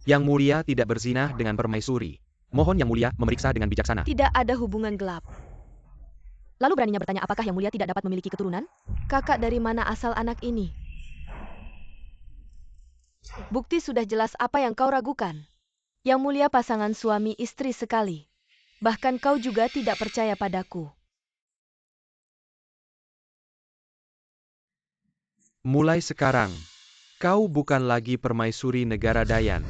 Yang Mulia tidak berzinah dengan permaisuri. Mohon Yang Mulia memeriksa dengan bijaksana. Tidak ada hubungan gelap. Lalu beraninya bertanya apakah Yang Mulia tidak dapat memiliki keturunan? Kakak, dari mana asal anak ini? Bukti sudah jelas, apa yang kau ragukan? Yang Mulia pasangan suami istri sekali. Bahkan kau juga tidak percaya padaku. Mulai sekarang, kau bukan lagi permaisuri negara Dayan.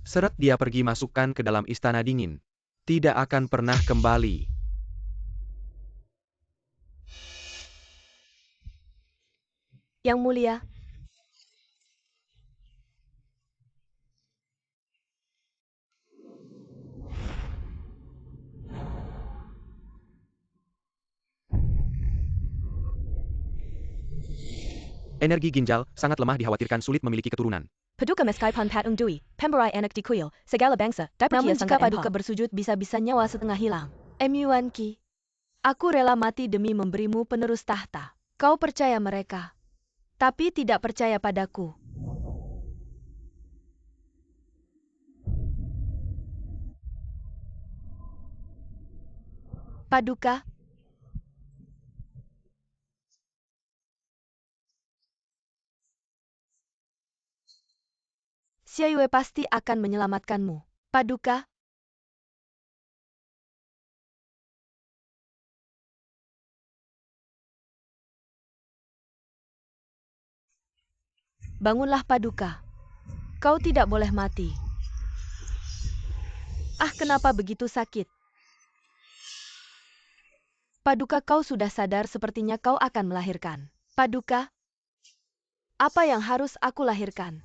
Seret dia pergi masukkan ke dalam istana dingin. Tidak akan pernah kembali. Yang Mulia, Energi ginjal sangat lemah, dikhawatirkan sulit memiliki keturunan. Paduka Meskai Pan Pat Dui, Pemberai Anak di Kuil, segala bangsa, namun jika Paduka bersujud bisa-bisa nyawa setengah hilang. Emuan Ki, aku rela mati demi memberimu penerus tahta. Kau percaya mereka, tapi tidak percaya padaku. Paduka, Xiayue pasti akan menyelamatkanmu. Paduka, bangunlah Paduka. Kau tidak boleh mati. Ah, kenapa begitu sakit? Paduka, kau sudah sadar, sepertinya kau akan melahirkan. Paduka, apa yang harus aku lahirkan?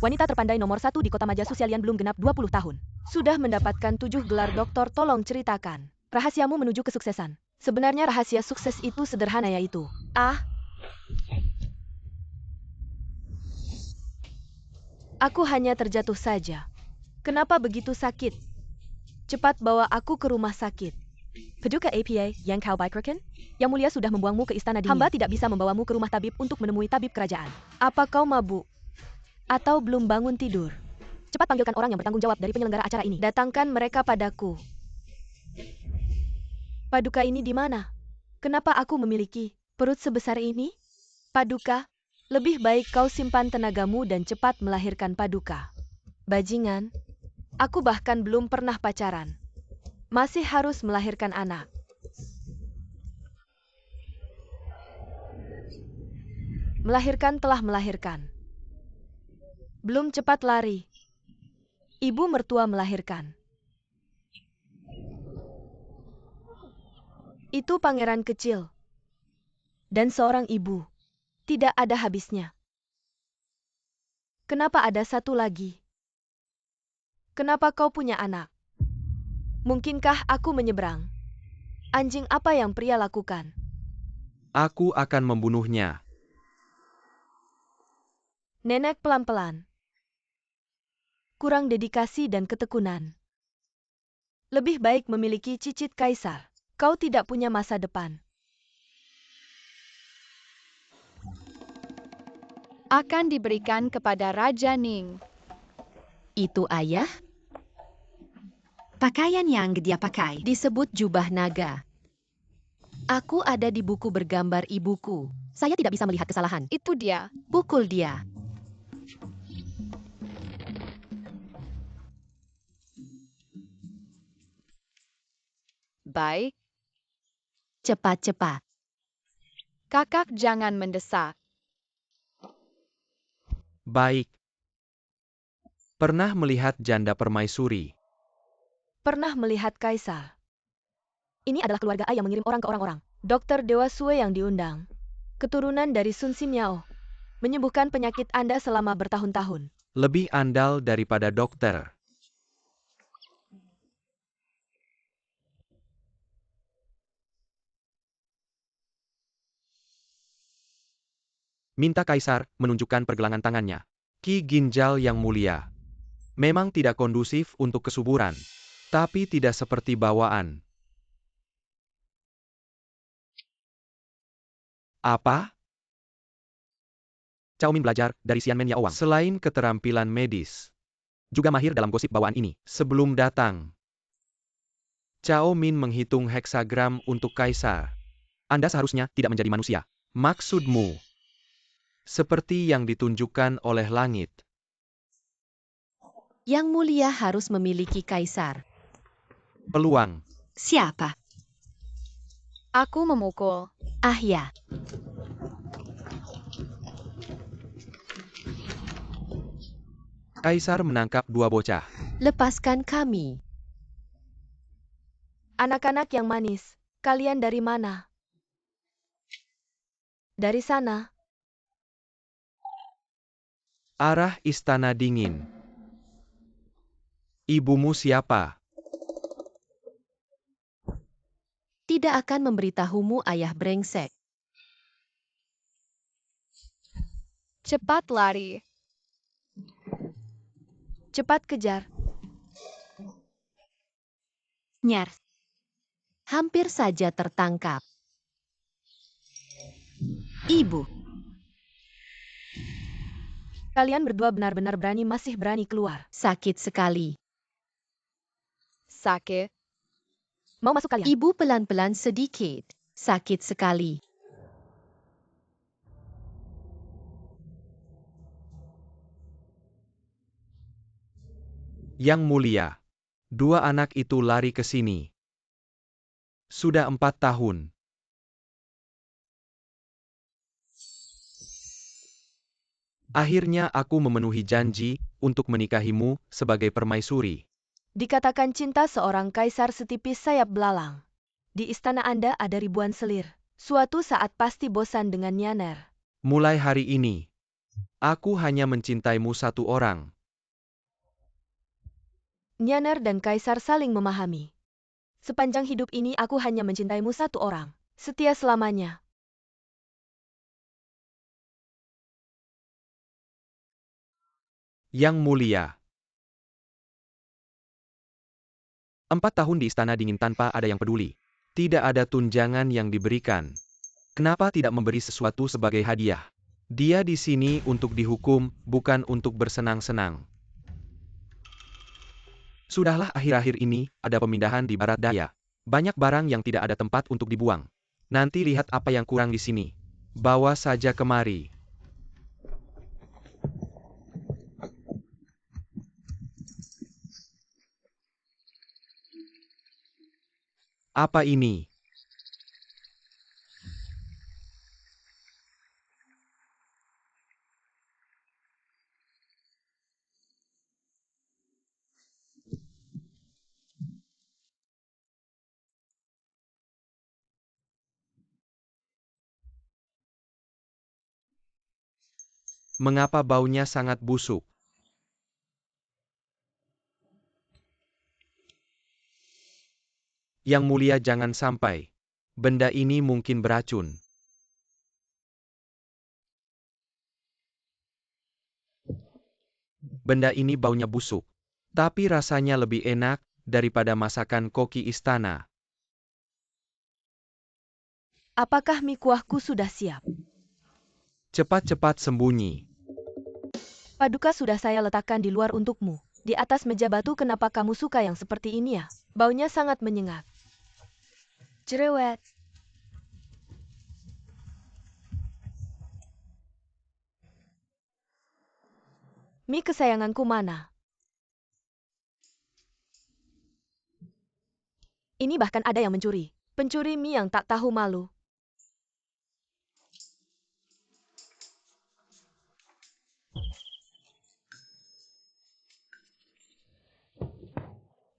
Wanita terpandai nomor 1 di kota Majasu Sialian belum genap 20 tahun. Sudah mendapatkan 7 gelar doktor, tolong ceritakan. Rahasiamu menuju kesuksesan. Sebenarnya rahasia sukses itu sederhana, yaitu aku hanya terjatuh saja. Kenapa begitu sakit? Cepat bawa aku ke rumah sakit. Paduka APA, Yang Kau Baikraken? Yang Mulia sudah membuangmu ke istana dingin. Hamba tidak bisa membawamu ke rumah tabib untuk menemui tabib kerajaan. Apa kau mabuk? Atau belum bangun tidur? Cepat panggilkan orang yang bertanggung jawab dari penyelenggara acara ini. Datangkan mereka padaku. Paduka ini di mana? Kenapa aku memiliki perut sebesar ini? Paduka, lebih baik kau simpan tenagamu dan cepat melahirkan Paduka. Bajingan, aku bahkan belum pernah pacaran. Masih harus melahirkan anak. Melahirkan telah melahirkan. Belum cepat lari. Ibu mertua melahirkan. Itu pangeran kecil. Dan seorang ibu. Tidak ada habisnya. Kenapa ada satu lagi? Kenapa kau punya anak? Mungkinkah aku menyeberang? Anjing, apa yang pria lakukan? Aku akan membunuhnya. Nenek pelan-pelan. Kurang dedikasi dan ketekunan. Lebih baik memiliki cicit kaisar. Kau tidak punya masa depan. Akan diberikan kepada Raja Ning. Itu ayah? Pakaian yang dia pakai disebut jubah naga. Aku ada di buku bergambar ibuku. Saya tidak bisa melihat kesalahan. Itu dia. Pukul dia. Baik, Cepat-cepat. kakak jangan mendesak. Baik. Pernah melihat janda permaisuri? Pernah melihat kaisar. Ini adalah keluarga A yang mengirim orang ke orang-orang. Dokter Dewa Sue yang diundang. Keturunan dari Sun Si Miao. Menyembuhkan penyakit Anda selama bertahun-tahun. Lebih andal daripada dokter. Minta kaisar menunjukkan pergelangan tangannya. Ki ginjal yang mulia. Memang tidak kondusif untuk kesuburan. Tapi tidak seperti bawaan. Apa? Cao Min belajar dari Xianmen Yaowang. Selain keterampilan medis, juga mahir dalam gosip bawaan ini. Sebelum datang, Cao Min menghitung heksagram untuk kaisar. Anda seharusnya tidak menjadi manusia. Maksudmu? Seperti yang ditunjukkan oleh langit. Yang mulia harus memiliki kaisar. Peluang. Siapa? Aku memukul. Ah ya, Kaisar menangkap dua bocah. lepaskan kami. Anak-anak yang manis, kalian dari mana? Dari sana. Arah istana dingin. Ibumu siapa? Tidak akan memberitahumu ayah brengsek. Cepat lari. Cepat kejar. Nyar. Hampir saja tertangkap. Ibu, Kalian berdua benar-benar berani, masih berani keluar. sakit sekali. Sakit. Mau masuk kalian? Ibu pelan-pelan sedikit. Sakit sekali. Yang mulia. Dua anak itu lari ke sini. Sudah 4 tahun. Akhirnya aku memenuhi janji untuk menikahimu sebagai permaisuri. Dikatakan cinta seorang kaisar setipis sayap belalang. Di istana Anda ada ribuan selir. Suatu saat pasti bosan dengan nyaner. Mulai hari ini, aku hanya mencintaimu satu orang. Nyaner dan kaisar saling memahami. Sepanjang hidup ini aku hanya mencintaimu satu orang. Setia selamanya. Yang mulia. 4 tahun di istana dingin tanpa ada yang peduli. Tidak ada tunjangan yang diberikan. Kenapa tidak memberi sesuatu sebagai hadiah? Dia di sini untuk dihukum, bukan untuk bersenang-senang. Sudahlah, akhir-akhir ini ada pemindahan di barat daya. Banyak barang yang tidak ada tempat untuk dibuang. Nanti lihat apa yang kurang di sini. Bawa saja kemari. Apa ini? Mengapa baunya sangat busuk? Yang mulia, jangan sampai. Benda ini mungkin beracun. Benda ini baunya busuk. Tapi rasanya lebih enak daripada masakan koki istana. Apakah mie kuahku sudah siap? Cepat-cepat sembunyi. Paduka sudah saya letakkan di luar untukmu. Di atas meja batu. Kenapa kamu suka yang seperti ini ya? Baunya sangat menyengat. Cerewet. Mie kesayanganku mana? Ini bahkan ada yang mencuri. Pencuri mie yang tak tahu malu.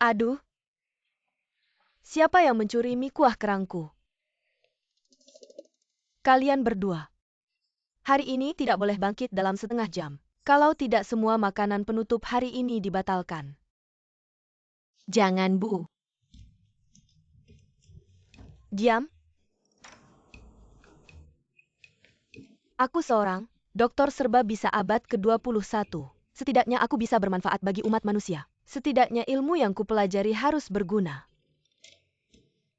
Aduh. Siapa yang mencuri mie kuah kerangku? Kalian berdua. Hari ini tidak boleh bangkit dalam setengah jam. Kalau tidak, semua makanan penutup hari ini dibatalkan. Jangan, Bu. Diam. Aku seorang dokter serba bisa abad ke-21. Setidaknya aku bisa bermanfaat bagi umat manusia. Setidaknya ilmu yang kupelajari harus berguna.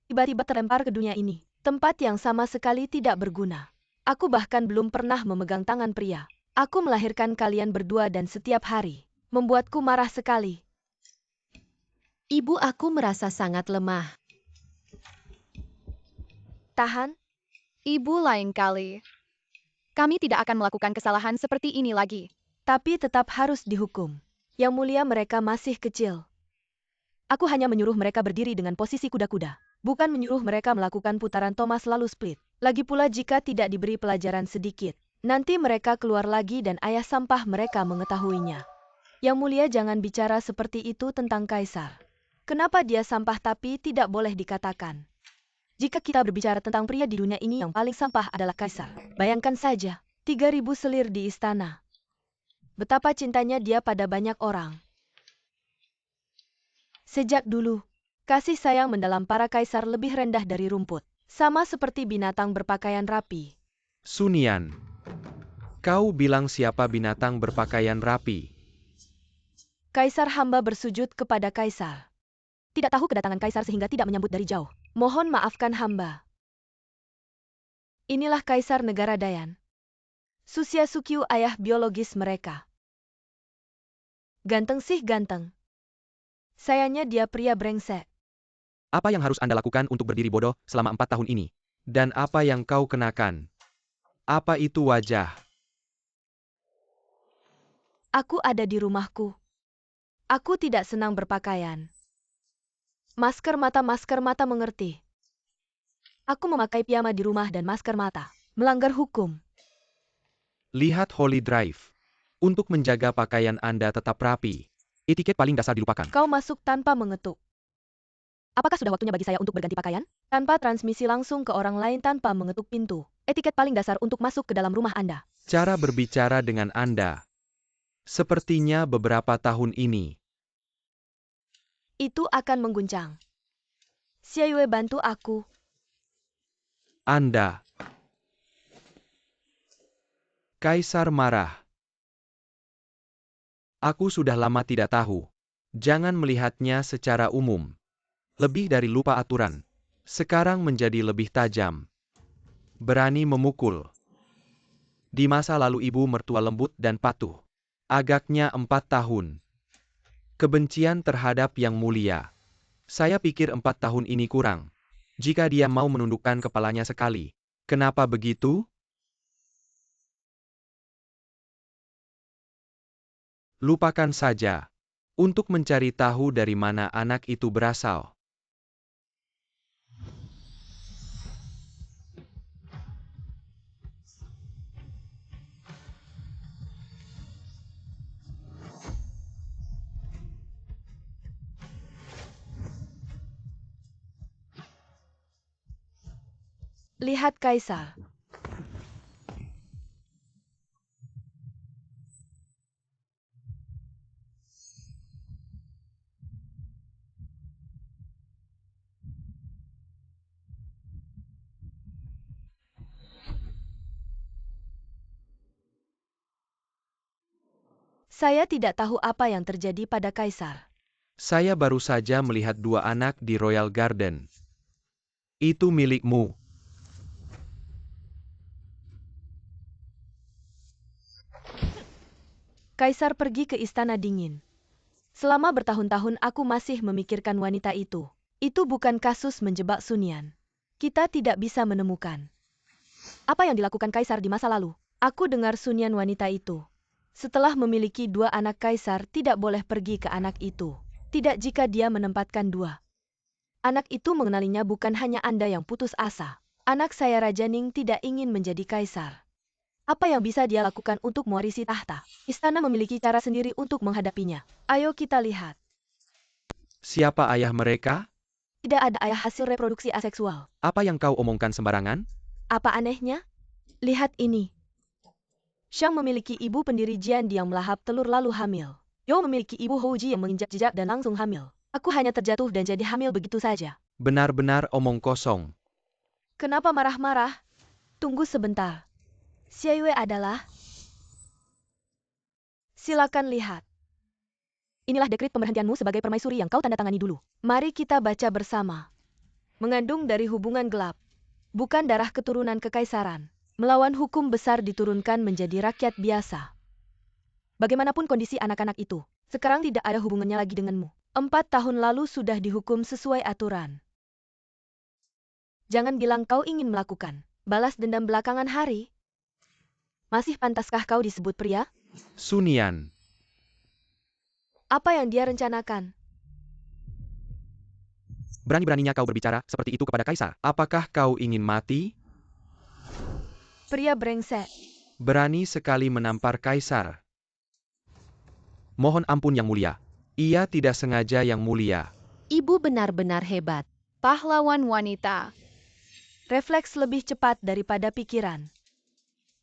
Tiba-tiba terlempar ke dunia ini, tempat yang sama sekali tidak berguna. Aku bahkan belum pernah memegang tangan pria. Aku melahirkan kalian berdua dan setiap hari Membuatku marah sekali. Ibu aku merasa sangat lemah. Tahan, Ibu lain kali. Kami tidak akan melakukan kesalahan seperti ini lagi. tapi tetap harus dihukum. Yang mulia mereka masih kecil. Aku hanya menyuruh mereka berdiri dengan posisi kuda-kuda. Bukan menyuruh mereka melakukan putaran Thomas lalu split. Lagi pula jika tidak diberi pelajaran sedikit, nanti mereka keluar lagi dan ayah sampah mereka mengetahuinya. Yang mulia jangan bicara seperti itu tentang Kaisar. Kenapa dia sampah tapi tidak boleh dikatakan? Jika kita berbicara tentang pria di dunia ini yang paling sampah adalah Kaisar. Bayangkan saja, 3.000 selir di istana. Betapa cintanya dia pada banyak orang. Sejak dulu, kasih sayang mendalam para kaisar lebih rendah dari rumput. Sama seperti binatang berpakaian rapi. Sun Yan. Kau bilang siapa binatang berpakaian rapi? Kaisar hamba bersujud kepada Kaisar. Tidak tahu kedatangan Kaisar sehingga tidak menyambut dari jauh. Mohon maafkan hamba. Inilah Kaisar negara Dayan. Susya Sukyu ayah biologis mereka. Ganteng sih ganteng. Sayangnya dia pria brengsek. Apa yang harus Anda lakukan untuk berdiri bodoh selama 4 tahun ini? Dan apa yang kau kenakan? Apa itu wajah? Aku ada di rumahku. Aku tidak senang berpakaian. Masker mata mengerti. Aku memakai piyama di rumah dan masker mata. Melanggar hukum. Lihat Holy Drive. Untuk menjaga pakaian Anda tetap rapi. Etiket paling dasar dilupakan. Kau masuk tanpa mengetuk. Apakah sudah waktunya bagi saya untuk berganti pakaian? Tanpa transmisi langsung ke orang lain tanpa mengetuk pintu. Etiket paling dasar untuk masuk ke dalam rumah Anda. Cara berbicara dengan Anda. Sepertinya beberapa tahun ini. Itu akan mengguncang. Xiayue bantu aku. Anda. Kaisar marah. Aku sudah lama tidak tahu. Jangan melihatnya secara umum. Lebih dari lupa aturan. Sekarang menjadi lebih tajam. Berani memukul. Di masa lalu ibu mertua lembut dan patuh. Agaknya 4 tahun. Kebencian terhadap yang mulia. Saya pikir 4 tahun ini kurang. Jika dia mau menundukkan kepalanya sekali. Kenapa begitu? Lupakan saja. Untuk mencari tahu dari mana anak itu berasal. Lihat Kaisar. Saya tidak tahu apa yang terjadi pada Kaisar. Saya baru saja melihat 2 anak di Royal Garden. Itu milikmu. Kaisar pergi ke istana dingin. Selama bertahun-tahun aku masih memikirkan wanita itu. Itu bukan kasus menjebak Sun Yan. Kita tidak bisa menemukan. Apa yang dilakukan Kaisar di masa lalu? Aku dengar Sun Yan wanita itu. Setelah memiliki 2 anak Kaisar tidak boleh pergi ke anak itu. Tidak jika dia menempatkan 2. Anak itu mengenalinya bukan hanya Anda yang putus asa. Anak saya Raja Ning tidak ingin menjadi Kaisar. Apa yang bisa dia lakukan untuk mewarisi tahta? Istana memiliki cara sendiri untuk menghadapinya. Ayo kita lihat. Siapa ayah mereka? Tidak ada ayah hasil reproduksi aseksual. Apa yang kau omongkan sembarangan? Apa anehnya? Lihat ini. Shang memiliki ibu pendiri Jian yang melahap telur lalu hamil. Yo memiliki ibu Houji yang menginjak jejak dan langsung hamil. Aku hanya terjatuh dan jadi hamil begitu saja. Benar-benar omong kosong. Kenapa marah-marah? Tunggu sebentar. Xiayue adalah... Silakan lihat. Inilah dekrit pemberhentianmu sebagai permaisuri yang kau tanda tangani dulu. Mari kita baca bersama. Mengandung dari hubungan gelap. Bukan darah keturunan kekaisaran. Melawan hukum besar diturunkan menjadi rakyat biasa. Bagaimanapun kondisi anak-anak itu, Sekarang tidak ada hubungannya lagi denganmu. 4 tahun lalu sudah dihukum sesuai aturan. Jangan bilang kau ingin melakukan balas dendam belakangan hari. Masih pantaskah kau disebut pria? Sun Yan. Apa yang dia rencanakan? Berani-beraninya kau berbicara seperti itu kepada kaisar. Apakah kau ingin mati? Pria brengsek. Berani sekali menampar kaisar. Mohon ampun yang mulia. Ia tidak sengaja yang mulia. Ibu benar-benar hebat. Pahlawan wanita. Refleks lebih cepat daripada pikiran.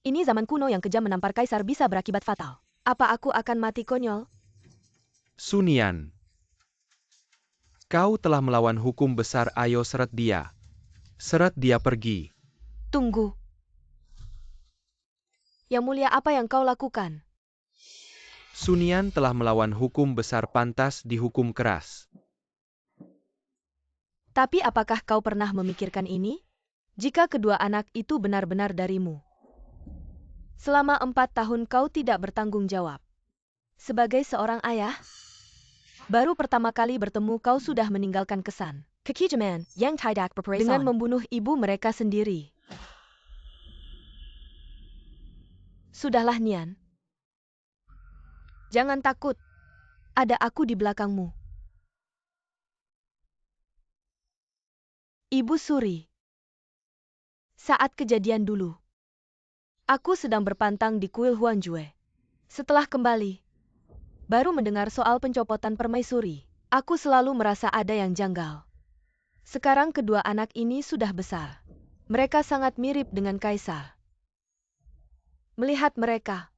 Ini zaman kuno yang kejam, menampar kaisar bisa berakibat fatal. Apa aku akan mati konyol? Sun Yan. Kau telah melawan hukum besar, ayo seret dia. Seret dia pergi. Tunggu. Yang mulia, apa yang kau lakukan? Sun Yan telah melawan hukum besar, pantas dihukum keras. Tapi apakah kau pernah memikirkan ini? Jika kedua anak itu benar-benar darimu. Selama 4 tahun kau tidak bertanggung jawab. Sebagai seorang ayah, baru pertama kali bertemu kau sudah meninggalkan kesan. Kekijaman yang tidak berperasaan. Dengan membunuh ibu mereka sendiri. Sudahlah Nian. Jangan takut. Ada aku di belakangmu. Ibu Suri. Saat kejadian dulu, aku sedang berpantang di kuil Huanjue. Setelah kembali, baru mendengar soal pencopotan permaisuri. Aku selalu merasa ada yang janggal. Sekarang kedua anak ini sudah besar. Mereka sangat mirip dengan kaisar. Melihat mereka,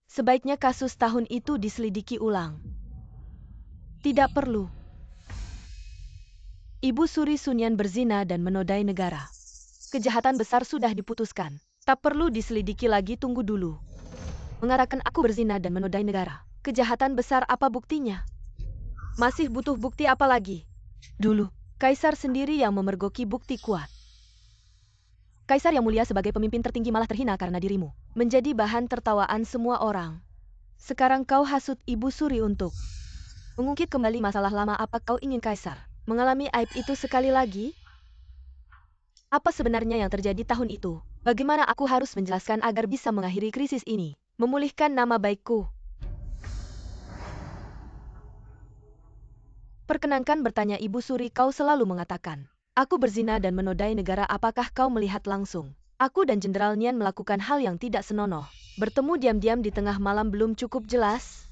sebaiknya kasus tahun itu diselidiki ulang. Tidak perlu. Ibu Suri Sun Yan berzina dan menodai negara. Kejahatan besar sudah diputuskan. Tak perlu diselidiki lagi, tunggu dulu. Mengatakan aku berzina dan menodai negara. Kejahatan besar, apa buktinya? Masih butuh bukti apa lagi? Dulu, kaisar sendiri yang memergoki bukti kuat. Kaisar yang mulia sebagai pemimpin tertinggi malah terhina karena dirimu. Menjadi bahan tertawaan semua orang. Sekarang kau hasut Ibu Suri untuk mengungkit kembali masalah lama. Apa kau ingin kaisar mengalami aib itu sekali lagi? Apa sebenarnya yang terjadi tahun itu? Bagaimana aku harus menjelaskan agar bisa mengakhiri krisis ini? Memulihkan nama baikku. Perkenankan bertanya Ibu Suri, kau selalu mengatakan, aku berzina dan menodai negara. Apakah kau melihat langsung? Aku dan Jenderal Nian melakukan hal yang tidak senonoh. Bertemu diam-diam di tengah malam belum cukup jelas?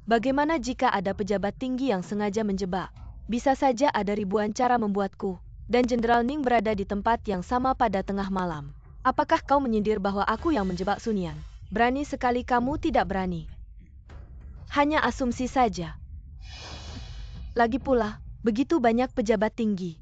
Bagaimana jika ada pejabat tinggi yang sengaja menjebak? Bisa saja ada ribuan cara membuatku dan Jenderal Ning berada di tempat yang sama pada tengah malam. Apakah kau menyindir bahwa aku yang menjebak Sun Yan? Berani sekali kamu. Tidak berani. Hanya asumsi saja. Lagi pula, begitu banyak pejabat tinggi.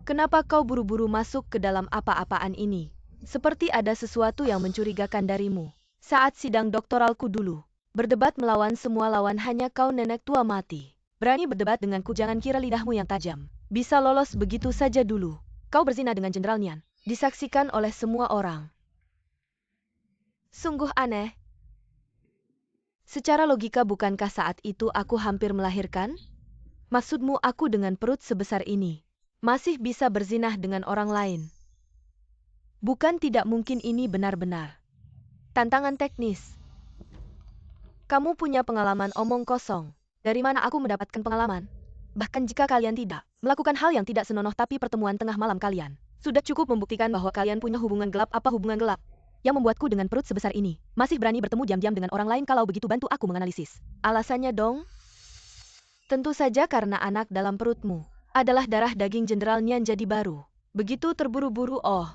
Kenapa kau buru-buru masuk ke dalam apa-apaan ini? Seperti ada sesuatu yang mencurigakan darimu. Saat sidang doktoralku dulu, berdebat melawan semua lawan, hanya kau nenek tua mati. Berani berdebat denganku, jangan kira lidahmu yang tajam bisa lolos begitu saja dulu. Kau berzina dengan Jenderal Nian, disaksikan oleh semua orang. Sungguh aneh. Secara logika, bukankah saat itu aku hampir melahirkan? Maksudmu aku dengan perut sebesar ini masih bisa berzinah dengan orang lain? Bukan tidak mungkin, ini benar-benar tantangan teknis. Kamu punya pengalaman omong kosong. Dari mana aku mendapatkan pengalaman? Bahkan jika kalian tidak melakukan hal yang tidak senonoh, tapi pertemuan tengah malam kalian sudah cukup membuktikan bahwa kalian punya hubungan gelap. Apa hubungan gelap yang membuatku dengan perut sebesar ini masih berani bertemu diam-diam dengan orang lain? Kalau begitu, bantu aku menganalisis alasannya dong. Tentu saja karena anak dalam perutmu adalah darah daging Jenderal Nian. Jadi baru begitu terburu-buru. Oh,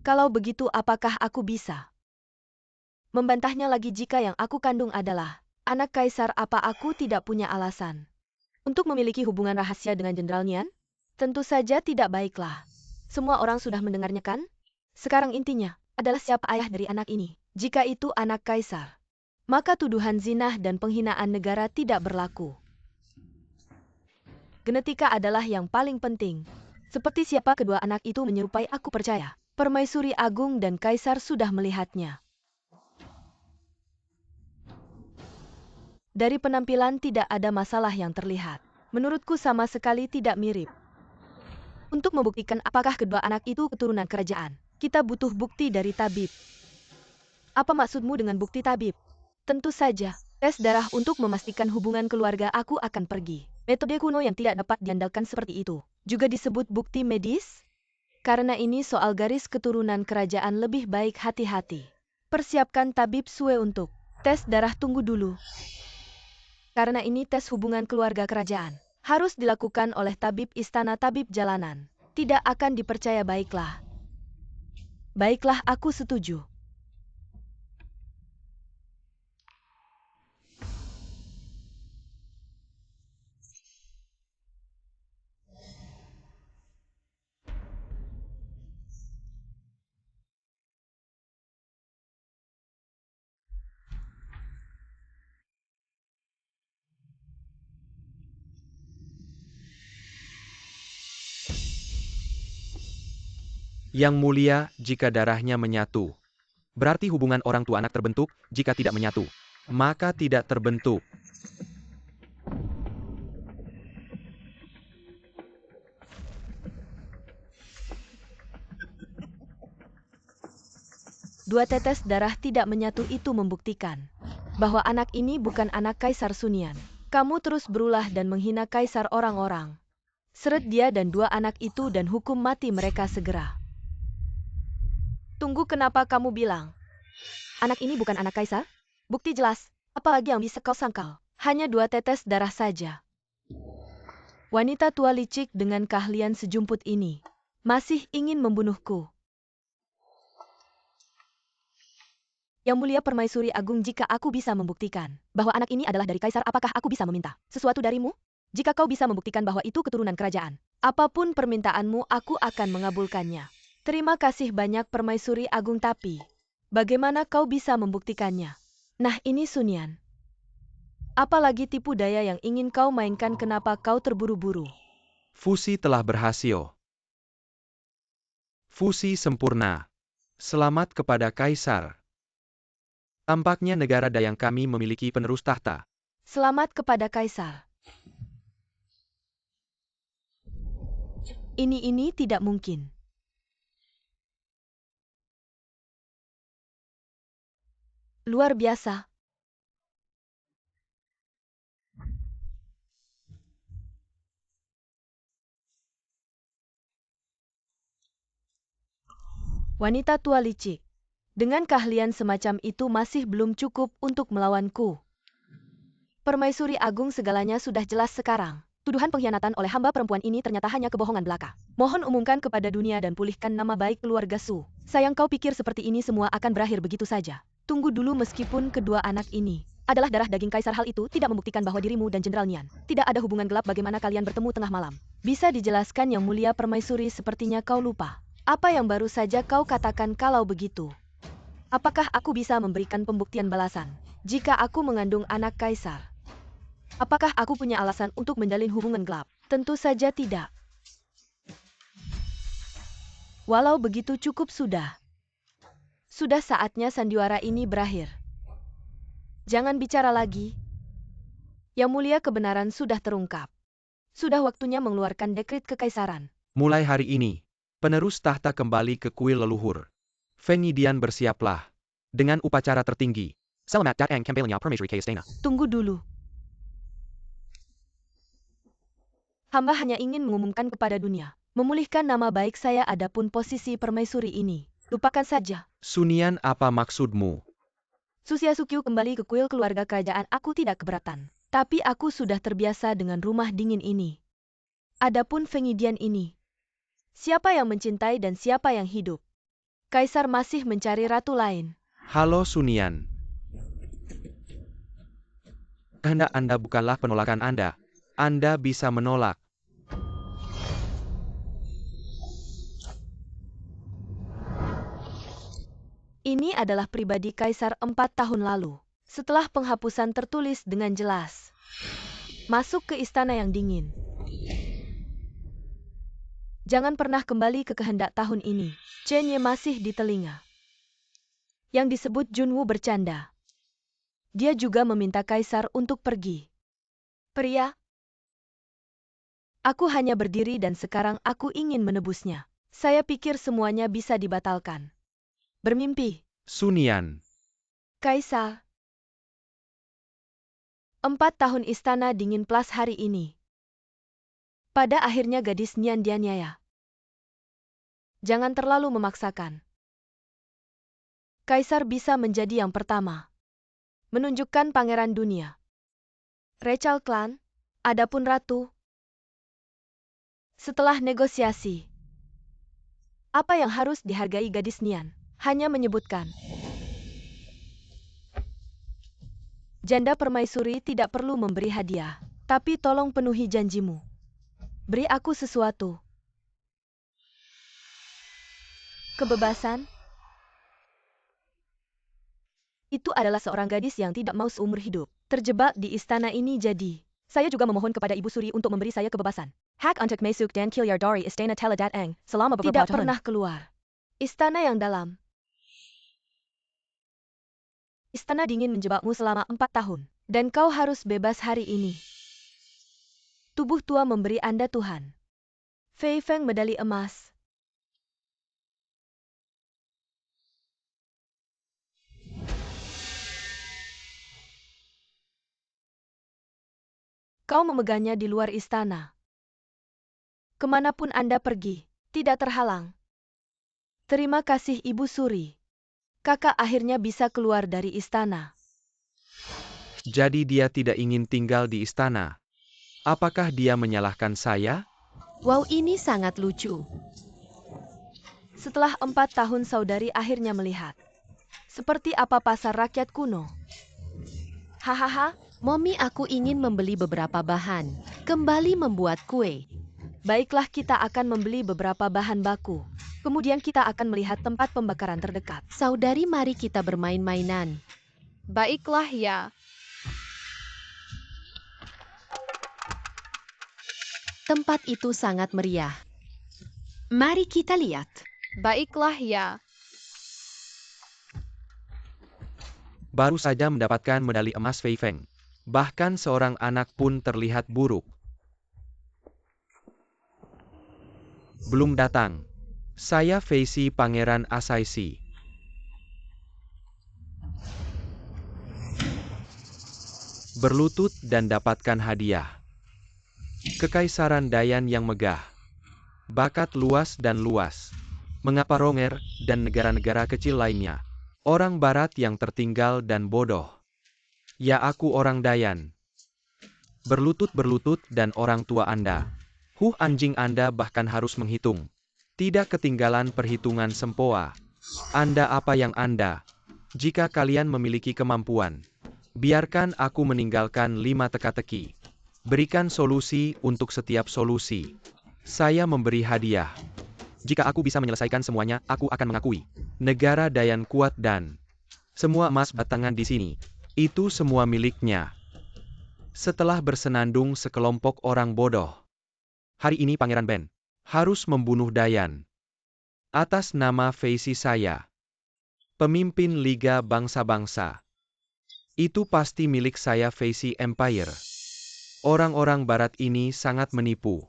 kalau begitu apakah aku bisa membantahnya lagi jika yang aku kandung adalah anak kaisar? Apa aku tidak punya alasan untuk memiliki hubungan rahasia dengan Jenderal Nian? Tentu saja tidak. Baiklah. Semua orang sudah mendengarnya kan? Sekarang intinya adalah siapa ayah dari anak ini. Jika itu anak kaisar, maka tuduhan zina dan penghinaan negara tidak berlaku. Genetika adalah yang paling penting. Seperti siapa kedua anak itu menyerupai, aku percaya Permaisuri Agung dan Kaisar sudah melihatnya. Dari penampilan tidak ada masalah yang terlihat. Menurutku sama sekali tidak mirip. Untuk membuktikan apakah kedua anak itu keturunan kerajaan, kita butuh bukti dari tabib. Apa maksudmu dengan bukti tabib? Tentu saja, tes darah untuk memastikan hubungan keluarga aku akan pergi. Metode kuno yang tidak dapat diandalkan seperti itu juga disebut bukti medis? Karena ini soal garis keturunan kerajaan, lebih baik hati-hati. Persiapkan tabib Sue untuk tes darah. Tunggu dulu. Karena ini tes hubungan keluarga kerajaan, harus dilakukan oleh tabib istana. Tabib jalanan tidak akan dipercaya. Baiklah. Baiklah, aku setuju. Yang mulia, jika darahnya menyatu, berarti hubungan orang tua anak terbentuk. Jika tidak menyatu, maka tidak terbentuk. Dua tetes darah tidak menyatu itu membuktikan bahwa anak ini bukan anak Kaisar Sunian. Kamu terus berulah dan menghina Kaisar orang-orang. Seret dia dan dua anak itu dan hukum mati mereka segera. Tunggu, kenapa kamu bilang anak ini bukan anak Kaisar? Bukti jelas, apalagi yang bisa kau sangkal? Hanya dua tetes darah saja. Wanita tua licik dengan keahlian sejumput ini masih ingin membunuhku. Yang mulia Permaisuri Agung, jika aku bisa membuktikan bahwa anak ini adalah dari Kaisar, apakah aku bisa meminta sesuatu darimu? Jika kau bisa membuktikan bahwa itu keturunan kerajaan, apapun permintaanmu aku akan mengabulkannya. Terima kasih banyak Permaisuri Agung, tapi bagaimana kau bisa membuktikannya? Nah, ini Sunian. Apalagi tipu daya yang ingin kau mainkan? Kenapa kau terburu-buru? Fusi telah berhasil. Fusi sempurna. Selamat kepada Kaisar. Tampaknya negara Dayang kami memiliki penerus tahta. Selamat kepada Kaisar. Ini tidak mungkin. Luar biasa. Wanita tua licik, dengan keahlian semacam itu masih belum cukup untuk melawanku. Permaisuri Agung, segalanya sudah jelas sekarang. Tuduhan pengkhianatan oleh hamba perempuan ini ternyata hanya kebohongan belaka. Mohon umumkan kepada dunia dan pulihkan nama baik keluarga Su. Sayang kau pikir seperti ini semua akan berakhir begitu saja. Tunggu dulu, meskipun kedua anak ini adalah darah daging Kaisar, hal itu tidak membuktikan bahwa dirimu dan Jenderal Nian tidak ada hubungan gelap. Bagaimana kalian bertemu tengah malam? Bisa dijelaskan Yang Mulia Permaisuri? Sepertinya kau lupa apa yang baru saja kau katakan. Kalau begitu, apakah aku bisa memberikan pembuktian balasan? Jika aku mengandung anak Kaisar, apakah aku punya alasan untuk menjalin hubungan gelap? Tentu saja tidak. Walau begitu, cukup sudah. Sudah saatnya sandiwara ini berakhir. Jangan bicara lagi. Yang Mulia, kebenaran sudah terungkap. Sudah waktunya mengeluarkan dekret kekaisaran. Mulai hari ini, penerus tahta kembali ke kuil leluhur. Feng Yidian, bersiaplah. Dengan upacara tertinggi. Selamat datang kembali Permaisuri ke istana. Tunggu dulu. Hamba hanya ingin mengumumkan kepada dunia, memulihkan nama baik saya. Adapun posisi permaisuri ini, lupakan saja. Sunian, apa maksudmu? Susia Sukyu kembali ke kuil keluarga kerajaan, aku tidak keberatan. Tapi aku sudah terbiasa dengan rumah dingin ini. Adapun Feng Yidian ini, siapa yang mencintai dan siapa yang hidup? Kaisar masih mencari ratu lain. Halo Sunian. Kehendak Anda bukanlah penolakan Anda. Anda bisa menolak. Ini adalah pribadi Kaisar 4 tahun lalu. Setelah penghapusan tertulis dengan jelas. Masuk ke istana yang dingin. Jangan pernah kembali ke kehendak tahun ini. Chen Ye masih di telinga. Yang disebut Junwu bercanda. Dia juga meminta kaisar untuk pergi. Pria, aku hanya berdiri dan sekarang aku ingin menebusnya. Saya pikir semuanya bisa dibatalkan. Bermimpi. Sun Yan. Kaisar. 4 tahun istana dingin plus hari ini. Pada akhirnya gadis Nian dianiaya. Jangan terlalu memaksakan. Kaisar bisa menjadi yang pertama. Menunjukkan pangeran dunia. Rachel Clan, adapun ratu. Setelah negosiasi. Apa yang harus dihargai gadis Nian? Hanya menyebutkan. Janda permaisuri tidak perlu memberi hadiah. Tapi tolong penuhi janjimu. Beri aku sesuatu. Kebebasan? Itu adalah seorang gadis yang tidak mau seumur hidup. Terjebak di istana ini jadi. Saya juga memohon kepada Ibu Suri untuk memberi saya kebebasan. Hak untuk masuk dan kilyar dari istana telah datang selama beberapa tahun. Tidak pernah keluar. Istana yang dalam. Istana dingin menjebakmu selama 4 tahun. Dan kau harus bebas hari ini. Tubuh tua memberi Anda Tuhan. Fei Feng medali emas. Kau memegangnya di luar istana. Kemanapun Anda pergi, tidak terhalang. Terima kasih Ibu Suri. Kakak akhirnya bisa keluar dari istana. Jadi dia tidak ingin tinggal di istana. Apakah dia menyalahkan saya? Wow, ini sangat lucu. Setelah 4 tahun saudari akhirnya melihat. Seperti apa pasar rakyat kuno. Hahaha. Mommy, aku ingin membeli beberapa bahan. Kembali membuat kue. Baiklah, kita akan membeli beberapa bahan baku. Kemudian kita akan melihat tempat pembakaran terdekat. Saudari, mari kita bermain-mainan. Baiklah ya. Tempat itu sangat meriah. Mari kita lihat. Baiklah ya. Baru saja mendapatkan medali emas Fei Feng. Bahkan seorang anak pun terlihat buruk. Belum datang. Saya Fei Si, Pangeran Asaisi. Berlutut dan dapatkan hadiah. Kekaisaran Dayan yang megah. Bakat luas dan luas. Mengapa Ronger dan negara-negara kecil lainnya? Orang barat yang tertinggal dan bodoh. Ya, aku orang Dayan. Berlutut-berlutut dan orang tua Anda. Anjing Anda bahkan harus menghitung. Tidak ketinggalan perhitungan sempoa. Anda apa yang Anda? Jika kalian memiliki kemampuan, biarkan aku meninggalkan 5 teka-teki. Berikan solusi untuk setiap solusi. Saya memberi hadiah. Jika aku bisa menyelesaikan semuanya, aku akan mengakui. Negara Dayan kuat dan semua emas batangan di sini. Itu semua miliknya. Setelah bersenandung sekelompok orang bodoh. Hari ini Pangeran Ben harus membunuh Dayan. Atas nama Fei Si saya. Pemimpin Liga Bangsa-Bangsa. Itu pasti milik saya Fei Si Empire. Orang-orang barat ini sangat menipu.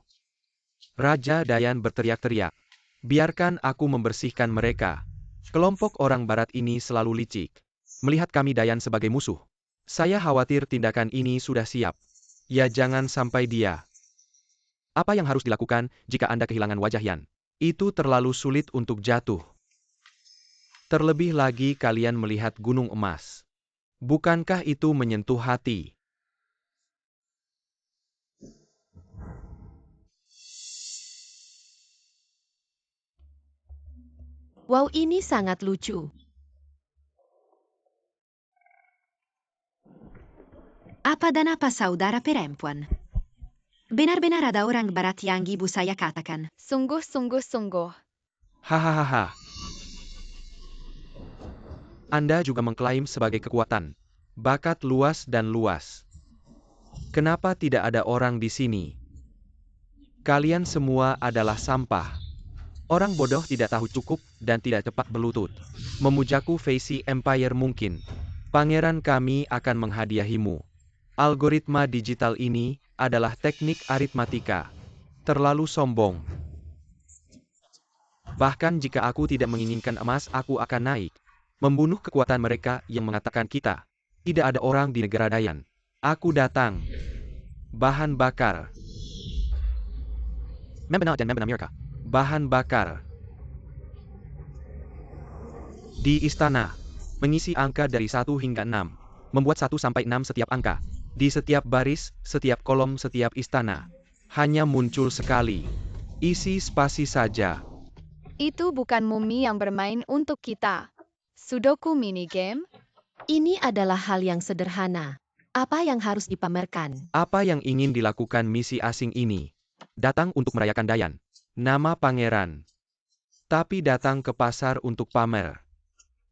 Raja Dayan berteriak-teriak. Biarkan aku membersihkan mereka. Kelompok orang barat ini selalu licik. Melihat kami Dayan sebagai musuh. Saya khawatir tindakan ini sudah siap. Ya, jangan sampai dia. Apa yang harus dilakukan jika Anda kehilangan wajah Yan? Itu terlalu sulit untuk jatuh. Terlebih lagi kalian melihat gunung emas. Bukankah itu menyentuh hati? Wow, ini sangat lucu. Apa dan apa saudara perempuan? Benar-benar ada orang barat yang ibu saya katakan. Sungguh. Hahaha. Anda juga mengklaim sebagai kekuatan. Bakat luas dan luas. Kenapa tidak ada orang di sini? Kalian semua adalah sampah. Orang bodoh tidak tahu cukup dan tidak cepat berlutut. Memujaku Fei Si Empire mungkin. Pangeran kami akan menghadiahimu. Algoritma digital ini adalah teknik aritmatika. Terlalu sombong. Bahkan jika aku tidak menginginkan emas, aku akan naik. Membunuh kekuatan mereka yang mengatakan kita. Tidak ada orang di negara Dayan. Aku datang. Bahan bakar. Membenar dan membenar Amerika. Bahan bakar. Di istana. Mengisi angka dari 1 hingga 6. Membuat 1 sampai 6 setiap angka. Di setiap baris, setiap kolom, setiap istana. Hanya muncul sekali. Isi spasi saja. Itu bukan mumi yang bermain untuk kita. Sudoku minigame? Ini adalah hal yang sederhana. Apa yang harus dipamerkan? Apa yang ingin dilakukan misi asing ini? Datang untuk merayakan Dayan. Nama pangeran. Tapi datang ke pasar untuk pamer.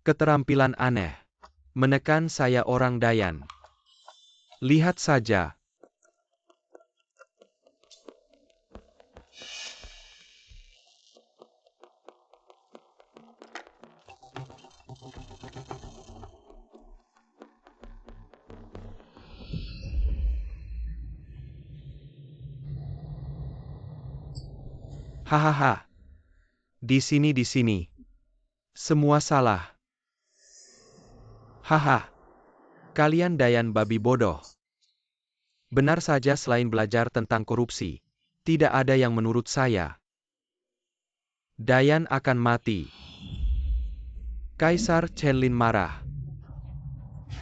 Keterampilan aneh. Menekan saya orang Dayan. Lihat saja. Hahaha. Di sini. Semua salah. Haha. Kalian Dayan babi bodoh. Benar saja, selain belajar tentang korupsi, tidak ada yang menurut saya. Dayan akan mati. Kaisar Chenlin marah.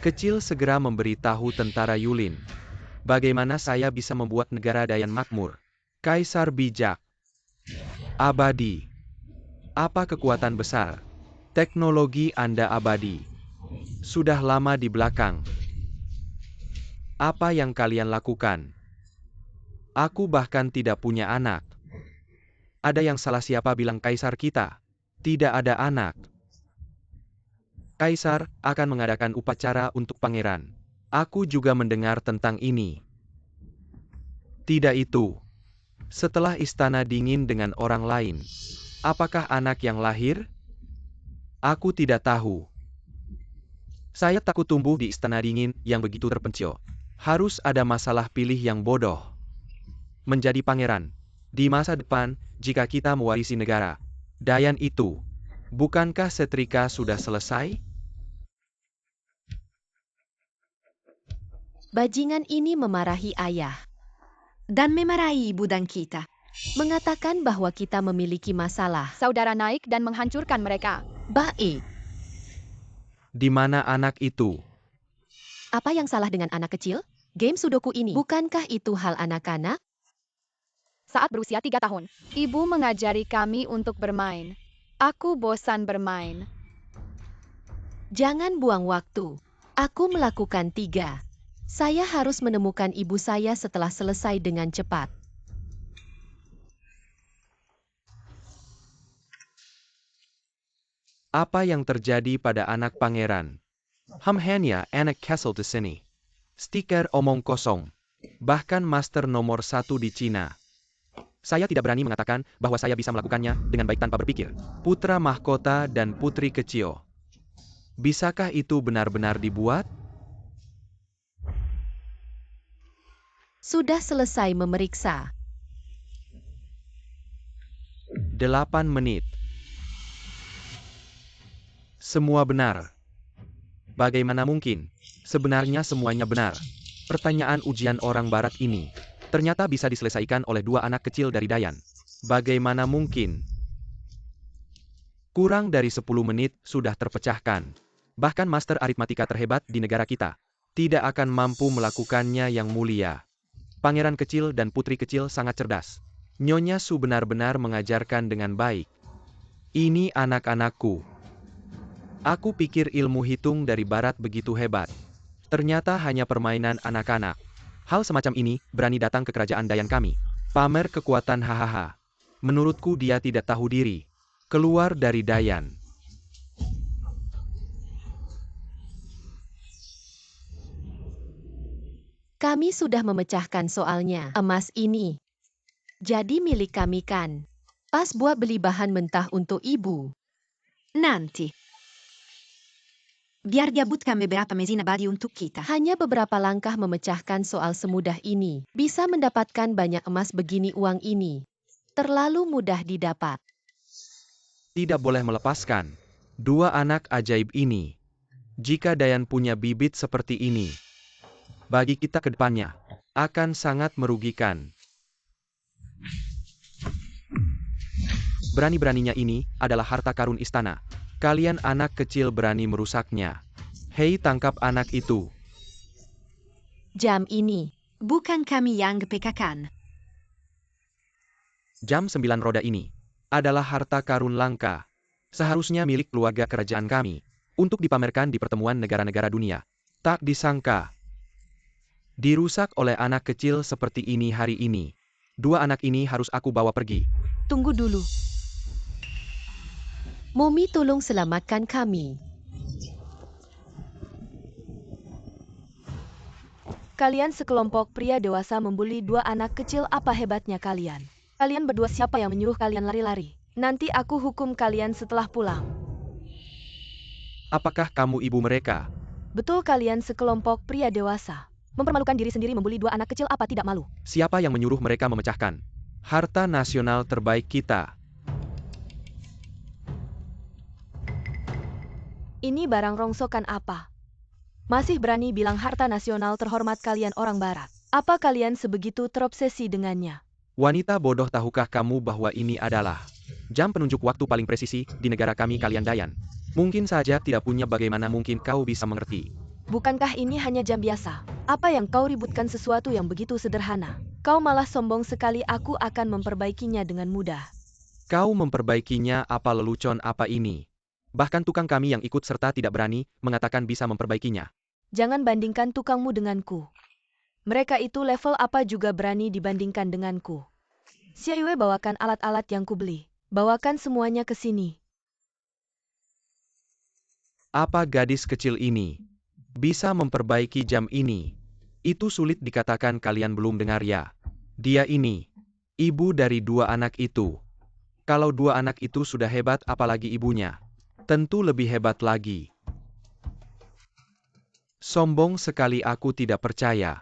Kecil segera memberitahu tentara Yulin. Bagaimana saya bisa membuat negara Dayan makmur? Kaisar bijak. Abadi. Apa kekuatan besar? Teknologi Anda abadi. Sudah lama di belakang. Apa yang kalian lakukan? Aku bahkan tidak punya anak. Ada yang salah, siapa bilang kaisar kita tidak ada anak? Kaisar akan mengadakan upacara untuk pangeran. Aku juga mendengar tentang ini. Tidak itu. Setelah istana dingin dengan orang lain. Apakah anak yang lahir? Aku tidak tahu. Saya takut tumbuh di istana dingin yang begitu terpencil. Harus ada masalah pilih yang bodoh. Menjadi pangeran. Di masa depan, jika kita mewarisi negara Dayan itu, bukankah setrika sudah selesai? Bajingan ini memarahi ayah. Dan memarahi budang kita. Mengatakan bahwa kita memiliki masalah. Saudara naik dan menghancurkan mereka. Baik. Di mana anak itu? Apa yang salah dengan anak kecil? Game sudoku ini. Bukankah itu hal anak-anak? Saat berusia 3 tahun, ibu mengajari kami untuk bermain. Aku bosan bermain. Jangan buang waktu. Aku melakukan 3. Saya harus menemukan ibu saya setelah selesai dengan cepat. Apa yang terjadi pada anak pangeran? Hanya anak Castle di sini. Stiker omong kosong. Bahkan master nomor 1 di Cina. Saya tidak berani mengatakan bahwa saya bisa melakukannya dengan baik tanpa berpikir. Putra mahkota dan putri kecil. Bisakah itu benar-benar dibuat? Sudah selesai memeriksa. 8 menit. Semua benar. Bagaimana mungkin? Sebenarnya semuanya benar. Pertanyaan ujian orang barat ini ternyata bisa diselesaikan oleh 2 anak kecil dari Dayan. Bagaimana mungkin? Kurang dari 10 menit sudah terpecahkan. Bahkan master aritmatika terhebat di negara kita tidak akan mampu melakukannya, yang mulia. Pangeran kecil dan putri kecil sangat cerdas. Nyonya Su benar-benar mengajarkan dengan baik. Ini anak-anakku. Aku pikir ilmu hitung dari barat begitu hebat. Ternyata hanya permainan anak-anak. Hal semacam ini berani datang ke kerajaan Dayan kami. Pamer kekuatan, hahaha. Menurutku dia tidak tahu diri. Keluar dari Dayan. Kami sudah memecahkan soalnya. Emas ini jadi milik kami kan? Pas buat beli bahan mentah untuk ibu. Nanti. Biar dia butuhkan beberapa mesin abadi untuk kita. Hanya beberapa langkah memecahkan soal semudah ini. Bisa mendapatkan banyak emas begini uang ini. Terlalu mudah didapat. Tidak boleh melepaskan dua anak ajaib ini. Jika Dayan punya bibit seperti ini, bagi kita ke depannya, akan sangat merugikan. Berani-beraninya ini adalah harta karun istana. Kalian anak kecil berani merusaknya. Hei, tangkap anak itu. Jam ini. Bukan kami yang PK-kan. Jam 9 roda ini adalah harta karun langka. Seharusnya milik keluarga kerajaan kami. Untuk dipamerkan di pertemuan negara-negara dunia. Tak disangka. Dirusak oleh anak kecil seperti ini hari ini. Dua anak ini harus aku bawa pergi. Tunggu dulu. Momi, tolong selamatkan kami. Kalian sekelompok pria dewasa membuli dua anak kecil, apa hebatnya kalian? Kalian berdua siapa yang menyuruh kalian lari-lari? Nanti aku hukum kalian setelah pulang. Apakah kamu ibu mereka? Betul, kalian sekelompok pria dewasa. Mempermalukan diri sendiri membuli dua anak kecil, apa tidak malu? Siapa yang menyuruh mereka memecahkan harta nasional terbaik kita? Ini barang rongsokan apa? Masih berani bilang harta nasional terhormat kalian orang barat? Apa kalian sebegitu terobsesi dengannya? Wanita bodoh, tahukah kamu bahwa ini adalah jam penunjuk waktu paling presisi di negara kami, kalian Dayan? Mungkin saja tidak punya, bagaimana mungkin kau bisa mengerti? Bukankah ini hanya jam biasa? Apa yang kau ributkan sesuatu yang begitu sederhana? Kau malah sombong sekali, aku akan memperbaikinya dengan mudah. Kau memperbaikinya, apa lelucon apa ini? Bahkan tukang kami yang ikut serta tidak berani mengatakan bisa memperbaikinya. Jangan bandingkan tukangmu denganku. Mereka itu level apa juga berani dibandingkan denganku. Xiayue, bawakan alat-alat yang kubeli. Bawakan semuanya ke sini. Apa gadis kecil ini bisa memperbaiki jam ini? Itu sulit dikatakan, kalian belum dengar ya? Dia ini ibu dari dua anak itu. Kalau dua anak itu sudah hebat, apalagi ibunya. Tentu lebih hebat lagi. Sombong sekali, aku tidak percaya.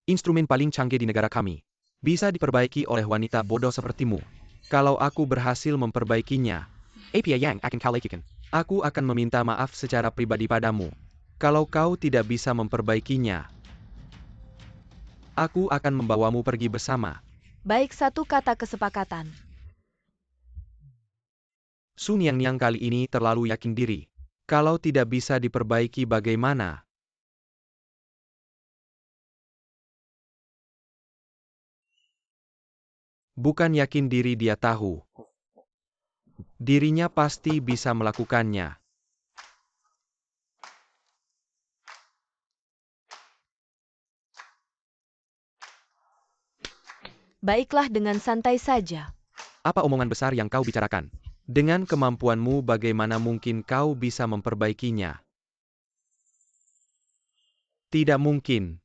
Instrumen paling canggih di negara kami bisa diperbaiki oleh wanita bodoh sepertimu. Kalau aku berhasil memperbaikinya, apa yang akan kau lakukan? Aku akan meminta maaf secara pribadi padamu. Kalau kau tidak bisa memperbaikinya, aku akan membawamu pergi bersama. Baik, satu kata kesepakatan. Sun Yang kali ini terlalu yakin diri. Kalau tidak bisa diperbaiki bagaimana? Bukan yakin diri, dia tahu. Dirinya pasti bisa melakukannya. Baiklah, dengan santai saja. Apa omongan besar yang kau bicarakan? Dengan kemampuanmu, bagaimana mungkin kau bisa memperbaikinya? Tidak mungkin.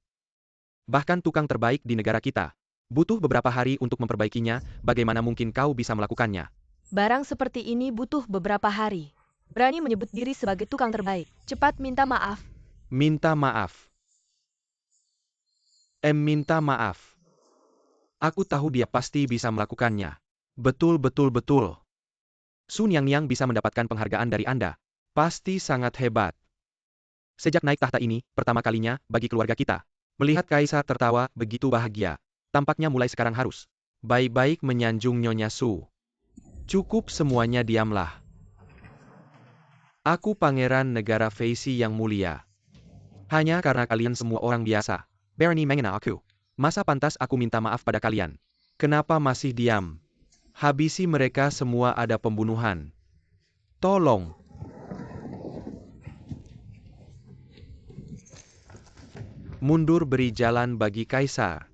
Bahkan tukang terbaik di negara kita butuh beberapa hari untuk memperbaikinya, bagaimana mungkin kau bisa melakukannya? Barang seperti ini butuh beberapa hari. Berani menyebut diri sebagai tukang terbaik. Cepat minta maaf. Minta maaf. Minta maaf. Aku tahu dia pasti bisa melakukannya. Betul. Sun Yang bisa mendapatkan penghargaan dari Anda. Pasti sangat hebat. Sejak naik tahta ini, pertama kalinya bagi keluarga kita. Melihat Kaisar tertawa begitu bahagia. Tampaknya mulai sekarang harus baik-baik menyanjung Nyonya Su. Cukup, semuanya diamlah. Aku pangeran negara Feisi yang mulia. Hanya karena kalian semua orang biasa berani menghina aku. Masa pantas aku minta maaf pada kalian? Kenapa masih diam? Habisi mereka semua, ada pembunuhan. Tolong. Mundur, beri jalan bagi Kaisar.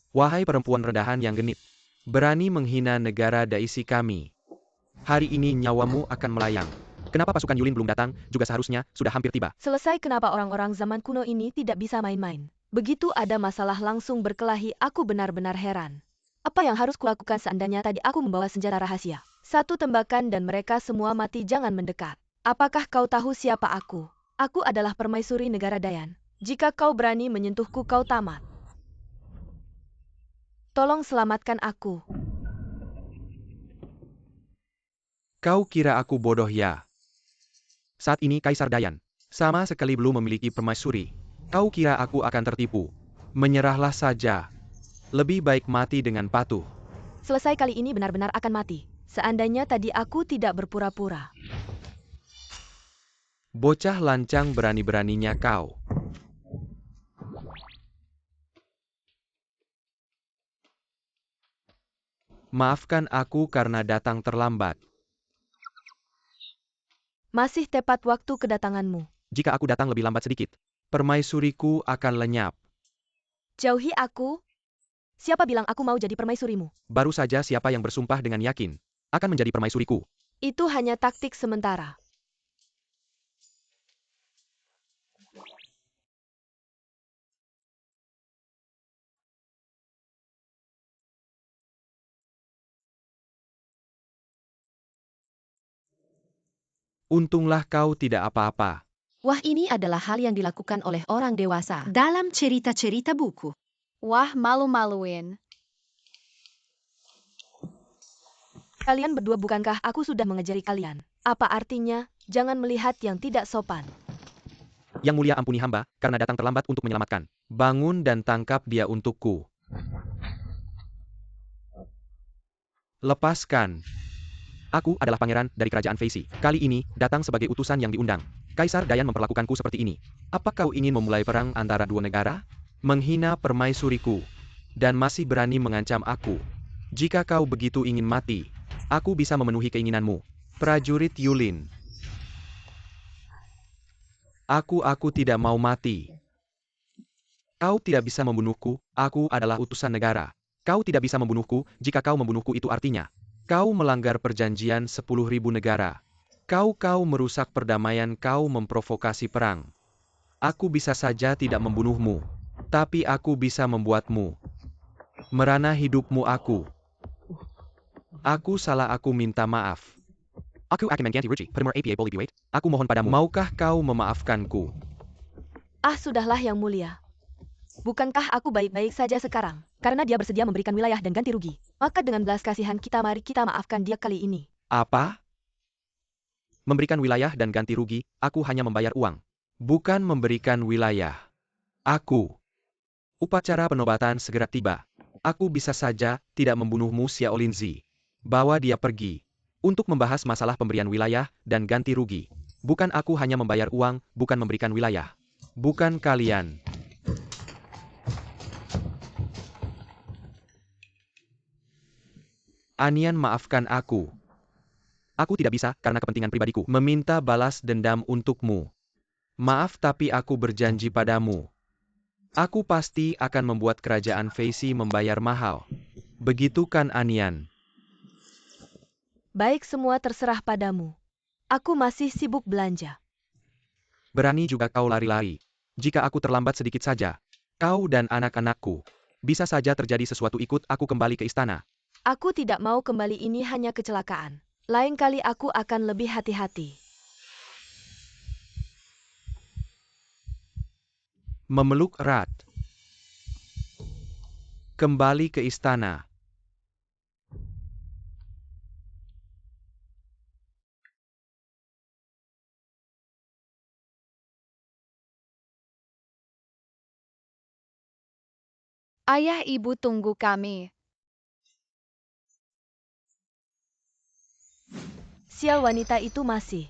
Wahai perempuan rendahan yang genit, berani menghina negara Daisy kami. Hari ini nyawamu akan melayang. Kenapa pasukan Yulin belum datang? Juga seharusnya sudah hampir tiba. Selesai, kenapa orang-orang zaman kuno ini tidak bisa main-main? Begitu ada masalah langsung berkelahi, aku benar-benar heran. Apa yang harus kulakukan seandainya tadi aku membawa senjata rahasia? Satu tembakan dan mereka semua mati, jangan mendekat. Apakah kau tahu siapa aku? Aku adalah permaisuri negara Dayan. Jika kau berani menyentuhku, kau tamat. Tolong selamatkan aku. Kau kira aku bodoh ya? Saat ini Kaisar Dayan sama sekali belum memiliki permaisuri. Kau kira aku akan tertipu? Menyerahlah saja. Lebih baik mati dengan patuh. Selesai kali ini benar-benar akan mati. Seandainya tadi aku tidak berpura-pura. Bocah lancang berani-beraninya kau. Maafkan aku karena datang terlambat. Masih tepat waktu kedatanganmu. Jika aku datang lebih lambat sedikit, permaisuriku akan lenyap. Jauhi aku. Siapa bilang aku mau jadi permaisurimu? Baru saja siapa yang bersumpah dengan yakin akan menjadi permaisuriku. Itu hanya taktik sementara. Untunglah kau tidak apa-apa. Wah, ini adalah hal yang dilakukan oleh orang dewasa. Dalam cerita-cerita buku. Wah, malu-maluin. Kalian berdua, bukankah aku sudah mengajari kalian? Apa artinya, jangan melihat yang tidak sopan. Yang mulia, ampuni hamba, karena datang terlambat untuk menyelamatkan. Bangun dan tangkap dia untukku. Lepaskan. Aku adalah pangeran dari kerajaan Feisi. Kali ini, datang sebagai utusan yang diundang. Kaisar Dayan memperlakukanku seperti ini. Apa kau ingin memulai perang antara dua negara? Menghina permaisuriku. Dan masih berani mengancam aku. Jika kau begitu ingin mati, aku bisa memenuhi keinginanmu. Prajurit Yulin. Aku tidak mau mati. Kau tidak bisa membunuhku, aku adalah utusan negara. Kau tidak bisa membunuhku, jika kau membunuhku itu artinya kau melanggar perjanjian 10.000 negara. Kau merusak perdamaian, kau memprovokasi perang. Aku bisa saja tidak membunuhmu, tapi aku bisa membuatmu merana hidupmu aku. Aku salah, aku minta maaf. Aku akan mengganti rugi, Primer APA boleh buat. Aku mohon padamu, maukah kau memaafkanku? Ah, sudahlah yang mulia. Bukankah aku baik-baik saja sekarang? Karena dia bersedia memberikan wilayah dan ganti rugi. Maka dengan belas kasihan kita, mari kita maafkan dia kali ini. Apa? Memberikan wilayah dan ganti rugi, aku hanya membayar uang. Bukan memberikan wilayah. Aku. Upacara penobatan segera tiba. Aku bisa saja tidak membunuhmu, Xiao Linzi. Bawa dia pergi. Untuk membahas masalah pemberian wilayah dan ganti rugi. Bukan aku hanya membayar uang, bukan memberikan wilayah. Bukan kalian. Anian, maafkan aku. Aku tidak bisa, karena kepentingan pribadiku, meminta balas dendam untukmu. Maaf, tapi aku berjanji padamu. Aku pasti akan membuat kerajaan Feisi membayar mahal. Begitu kan, Anian? Baik, semua terserah padamu. Aku masih sibuk belanja. Berani juga kau lari-lari. Jika aku terlambat sedikit saja, kau dan anak-anakku bisa saja terjadi sesuatu. Ikut aku kembali ke istana. Aku tidak mau kembali, ini hanya kecelakaan. Lain kali aku akan lebih hati-hati. Memeluk erat. Kembali ke istana. Ayah, ibu tunggu kami. Sial, wanita itu masih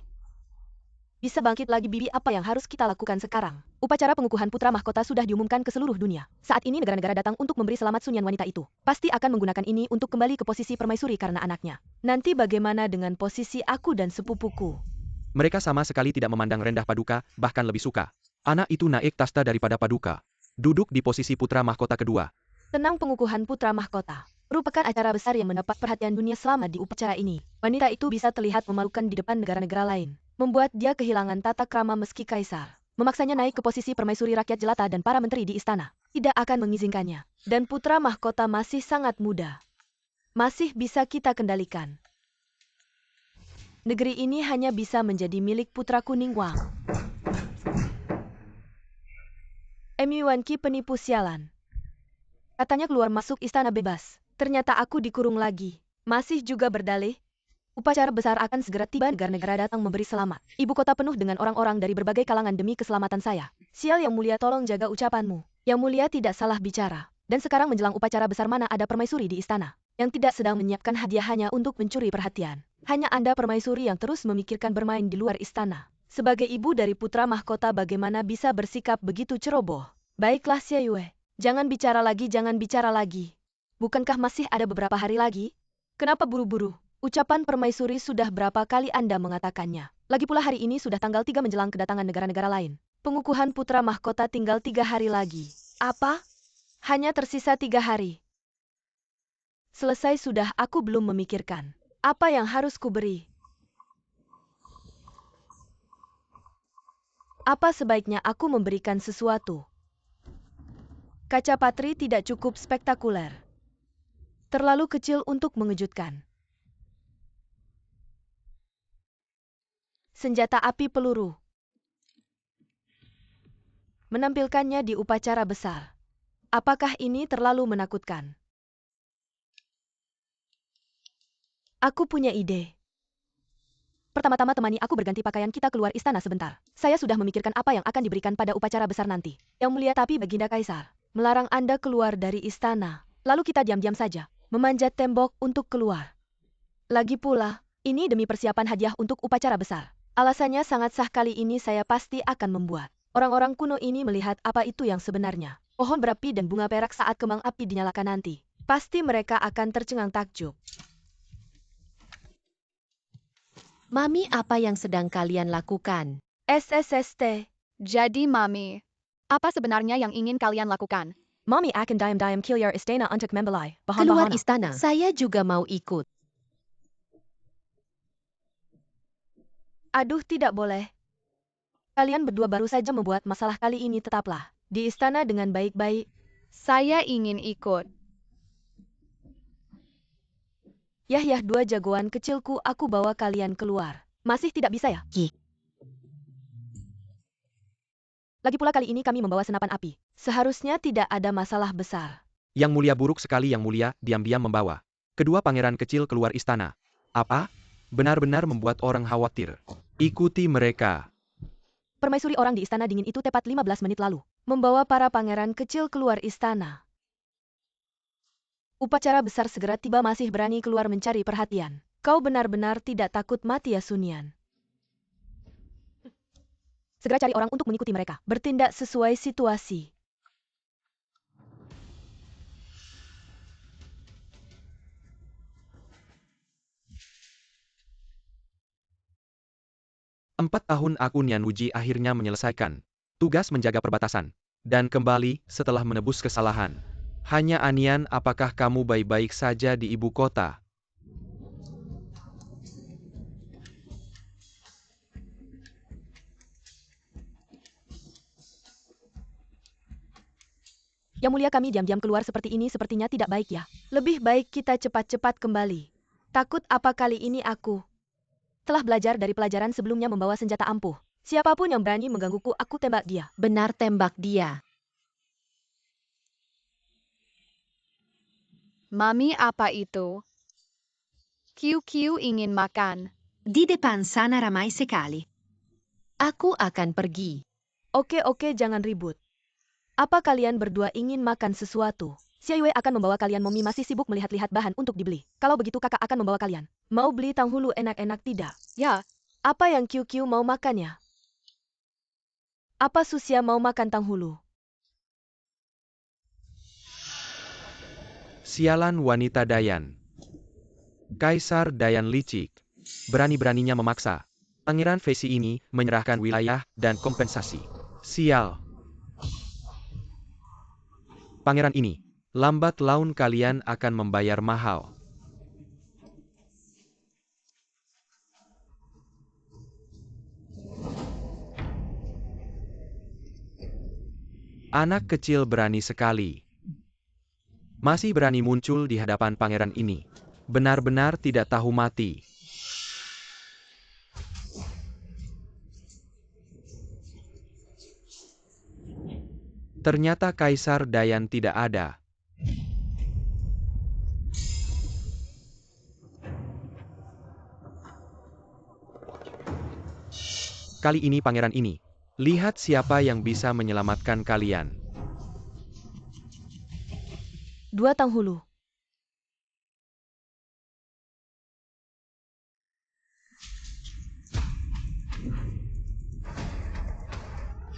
bisa bangkit lagi. Bibi, apa yang harus kita lakukan sekarang? Upacara pengukuhan putra mahkota sudah diumumkan ke seluruh dunia. Saat ini negara-negara datang untuk memberi selamat sunyian wanita itu. Pasti akan menggunakan ini untuk kembali ke posisi permaisuri karena anaknya. Nanti bagaimana dengan posisi aku dan sepupuku? Mereka sama sekali tidak memandang rendah Paduka, bahkan lebih suka. Anak itu naik tasta daripada Paduka. Duduk di posisi putra mahkota kedua. Tenang, pengukuhan putra mahkota merupakan acara besar yang mendapat perhatian dunia. Selama di upacara ini, wanita itu bisa terlihat memalukan di depan negara-negara lain, membuat dia kehilangan tata krama. Meski kaisar memaksanya naik ke posisi permaisuri, rakyat jelata dan para menteri di istana tidak akan mengizinkannya. Dan putra mahkota masih sangat muda, masih bisa kita kendalikan. Negeri ini hanya bisa menjadi milik putra kuning Wang. Yuanqi penipu sialan. Katanya keluar masuk istana bebas. Ternyata aku dikurung lagi. Masih juga berdalih. Upacara besar akan segera tiba, negara-negara datang memberi selamat. Ibu kota penuh dengan orang-orang dari berbagai kalangan demi keselamatan saya. Sial Yang Mulia, tolong jaga ucapanmu. Yang Mulia tidak salah bicara. Dan sekarang menjelang upacara besar mana ada permaisuri di istana yang tidak sedang menyiapkan hadiah hanya untuk mencuri perhatian. Hanya Anda permaisuri yang terus memikirkan bermain di luar istana. Sebagai ibu dari putra mahkota bagaimana bisa bersikap begitu ceroboh? Baiklah Xie Yue, jangan bicara lagi. Bukankah masih ada beberapa hari lagi? Kenapa buru-buru? Ucapan permaisuri sudah berapa kali Anda mengatakannya? Lagi pula hari ini sudah tanggal 3 menjelang kedatangan negara-negara lain. Pengukuhan putra mahkota tinggal 3 hari lagi. Apa? Hanya tersisa 3 hari. Selesai sudah, aku belum memikirkan. Apa yang harus kuberi? Apa sebaiknya aku memberikan sesuatu? Kaca patri tidak cukup spektakuler. Terlalu kecil untuk mengejutkan. Senjata api peluru. Menampilkannya di upacara besar. Apakah ini terlalu menakutkan? Aku punya ide. Pertama-tama temani aku berganti pakaian, kita keluar istana sebentar. Saya sudah memikirkan apa yang akan diberikan pada upacara besar nanti. Yang Mulia, tapi Baginda Kaisar melarang Anda keluar dari istana. Lalu kita diam-diam saja, memanjat tembok untuk keluar. Lagi pula, ini demi persiapan hadiah untuk upacara besar. Alasannya sangat sah, kali ini saya pasti akan membuat orang-orang kuno ini melihat apa itu yang sebenarnya. Pohon berapi dan bunga perak saat kembang api dinyalakan nanti. Pasti mereka akan tercengang takjub. Mami, apa yang sedang kalian lakukan? SSST. Jadi Mami, apa sebenarnya yang ingin kalian lakukan? Mami akan diam-diam keluar istana untuk membelai Keluar bahan-bahan. istana. Saya juga mau ikut. Aduh, tidak boleh. Kalian berdua baru saja membuat masalah, kali ini tetaplah di istana dengan baik-baik. Saya ingin ikut. Yah, 2 jagoan kecilku, aku bawa kalian keluar. Masih tidak bisa ya? Ki. Lagi pula kali ini kami membawa senapan api. Seharusnya tidak ada masalah besar. Yang Mulia, buruk sekali Yang Mulia, diam-diam membawa kedua pangeran kecil keluar istana. Apa? Benar-benar membuat orang khawatir. Ikuti mereka. Permaisuri orang di istana dingin itu tepat 15 menit lalu membawa para pangeran kecil keluar istana. Upacara besar segera tiba, masih berani keluar mencari perhatian. Kau benar-benar tidak takut mati ya, Sunian? Segera cari orang untuk mengikuti mereka. Bertindak sesuai situasi. Empat tahun aku Nian Wuji akhirnya menyelesaikan tugas menjaga perbatasan. Dan kembali setelah menebus kesalahan. Hanya Anian, apakah kamu baik-baik saja di ibu kota? Yang Mulia, kami diam-diam keluar seperti ini sepertinya tidak baik ya. Lebih baik kita cepat-cepat kembali. Takut apa kali ini aku telah belajar dari pelajaran sebelumnya membawa senjata ampuh. Siapapun yang berani menggangguku, aku tembak dia. Benar, tembak dia. Mami, apa itu? QQ ingin makan. Di depan sana ramai sekali. Aku akan pergi. Oke, jangan ribut. Apa kalian berdua ingin makan sesuatu? Xie Yue akan membawa kalian. Momi masih sibuk melihat-lihat bahan untuk dibeli. Kalau begitu kakak akan membawa kalian. Mau beli tanghulu enak-enak tidak? Ya, Apa yang QQ mau makannya? Apa Susia mau makan tanghulu? Sialan wanita Dayan. Kaisar Dayan licik. Berani-beraninya memaksa Pangeran Fei ini menyerahkan wilayah dan kompensasi. Sial. Pangeran ini, lambat laun kalian akan membayar mahal. Anak kecil berani sekali. Masih berani muncul di hadapan pangeran ini. Benar-benar tidak tahu mati. Ternyata Kaisar Dayan tidak ada. Kali ini pangeran ini. Lihat siapa yang bisa menyelamatkan kalian. 2 Tanghulu.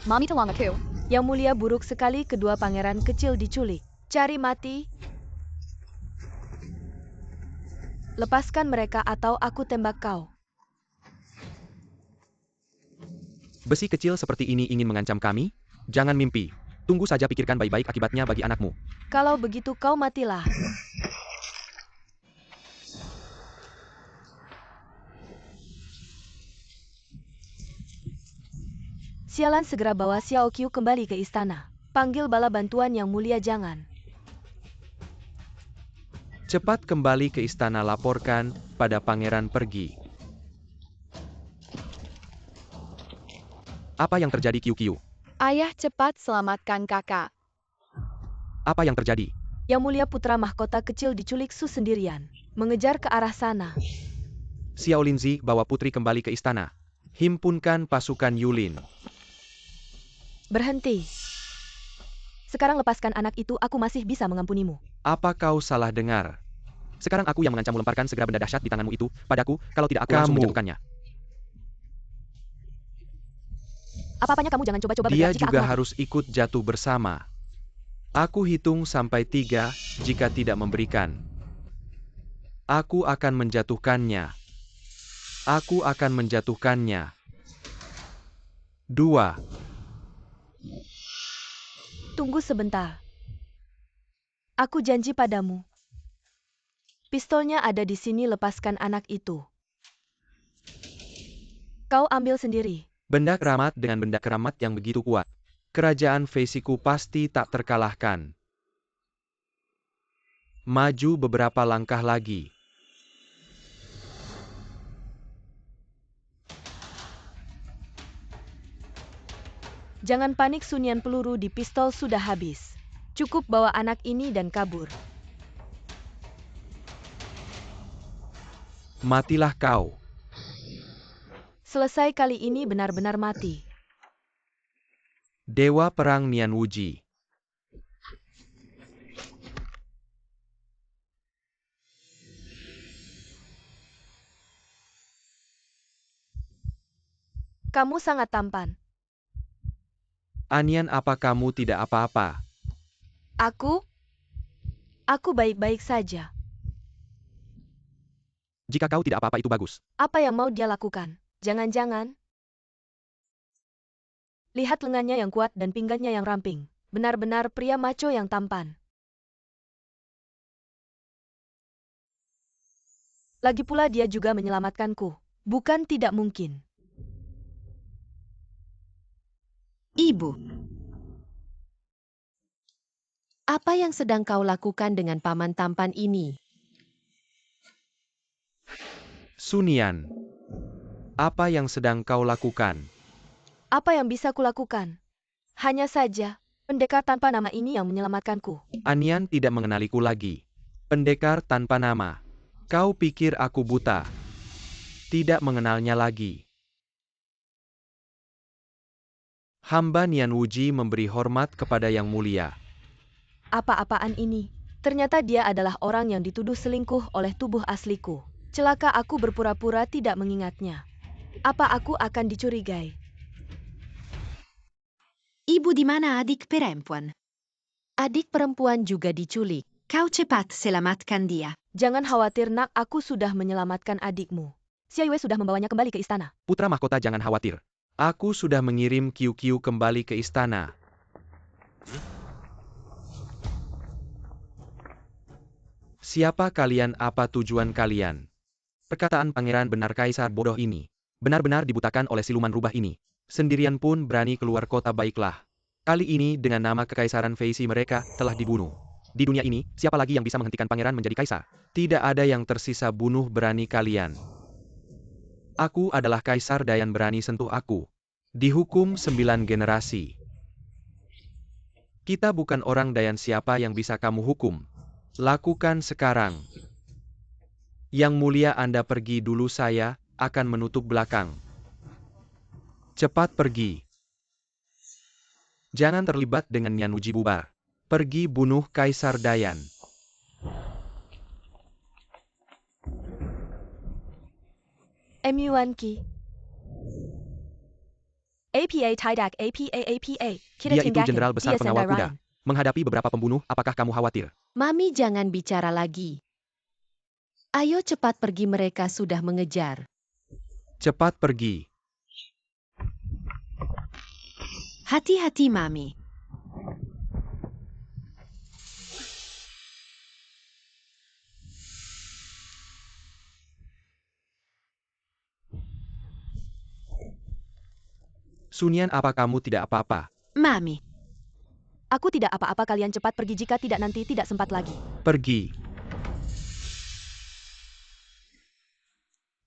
Mami tolong aku. Yang mulia buruk sekali kedua pangeran kecil diculik. Cari mati. Lepaskan mereka atau aku tembak kau. Besi kecil seperti ini ingin mengancam kami? Jangan mimpi. Tunggu saja pikirkan baik-baik akibatnya bagi anakmu. Kalau begitu kau matilah. Sialan, segera bawa Xiao Qiu kembali ke istana. Panggil bala bantuan yang mulia, jangan. Cepat kembali ke istana, laporkan pada pangeran pergi. Apa yang terjadi, Qiu Qiu? Ayah, cepat selamatkan kakak. Apa yang terjadi? Yang mulia, putra mahkota kecil diculik Su sendirian. Mengejar ke arah sana. Xiao Linzi, bawa putri kembali ke istana. Himpunkan pasukan Yulin. Berhenti. Sekarang lepaskan anak itu, aku masih bisa mengampunimu. Apa kau salah dengar? Sekarang aku yang mengancam lemparkan segera benda dahsyat di tanganmu itu padaku, kalau tidak aku langsung menjatuhkannya. Apa-apanya kamu jangan coba-coba Dia bergerak jika juga aku mati. harus ikut jatuh bersama. Aku hitung sampai 3, jika tidak memberikan. Aku akan menjatuhkannya. Aku akan menjatuhkannya. 2. Tunggu sebentar. Aku janji padamu. Pistolnya ada di sini, lepaskan anak itu. Kau ambil sendiri. Benda keramat dengan benda keramat yang begitu kuat. Kerajaan Feisiku pasti tak terkalahkan. Maju beberapa langkah lagi. Jangan panik, sunian peluru di pistol sudah habis. Cukup bawa anak ini dan kabur. Matilah kau. Selesai kali ini, benar-benar mati. Dewa Perang Nian Wuji. Kamu sangat tampan. Anian, apa kamu tidak apa-apa? Aku? Aku baik-baik saja. Jika kau tidak apa-apa itu bagus. Apa yang mau dia lakukan? Jangan-jangan. Lihat lengannya yang kuat dan pinggangnya yang ramping. Benar-benar pria macho yang tampan. Lagi pula dia juga menyelamatkanku. Bukan tidak mungkin. Ibu, Apa yang sedang kau lakukan dengan paman tampan ini? Sunian. Apa yang sedang kau lakukan? Apa yang bisa kulakukan? Hanya saja, pendekar tanpa nama ini yang menyelamatkanku. Anian tidak mengenaliku lagi. Pendekar tanpa nama. Kau pikir aku buta? Tidak mengenalnya lagi. Hamba Nian Wuji memberi hormat kepada Yang Mulia. Apa-apaan ini? Ternyata dia adalah orang yang dituduh selingkuh oleh tubuh asliku. Celaka, aku berpura-pura tidak mengingatnya. Apa aku akan dicurigai? ibu di mana adik perempuan? Adik perempuan juga diculik. Kau cepat selamatkan dia. Jangan khawatir, nak, aku sudah menyelamatkan adikmu. Xia Yue sudah membawanya kembali ke istana. Putra mahkota, jangan khawatir. Aku sudah mengirim Qiu Qiu kembali ke istana. Siapa kalian? Apa tujuan kalian? Perkataan pangeran benar, kaisar bodoh ini. Benar-benar dibutakan oleh siluman rubah ini. Sendirian pun berani keluar kota, baiklah. Kali ini dengan nama kekaisaran Feisi mereka telah dibunuh. Di dunia ini, siapa lagi yang bisa menghentikan pangeran menjadi kaisar? Tidak ada yang tersisa, bunuh berani kalian. Aku adalah kaisar Dayan, berani sentuh aku. Dihukum 9 generasi. Kita bukan orang Dayan, siapa yang bisa kamu hukum? Lakukan sekarang. Yang mulia, Anda pergi dulu, saya akan menutup belakang. Cepat pergi. Jangan terlibat dengan Nyanuji bubar. Pergi bunuh Kaisar Dayan. MUNki. APA Tidak APA. Kita Dia itu tinggalkan. jenderal besar Dia pengawal kuda. Sendarayan. Menghadapi beberapa pembunuh, apakah kamu khawatir? Mami, jangan bicara lagi. Ayo cepat pergi, mereka sudah mengejar. Cepat pergi. Hati-hati, Mami. Sunian, apa kamu tidak apa-apa? Mami. Aku tidak apa-apa, kalian cepat pergi, jika tidak nanti tidak sempat lagi. Pergi.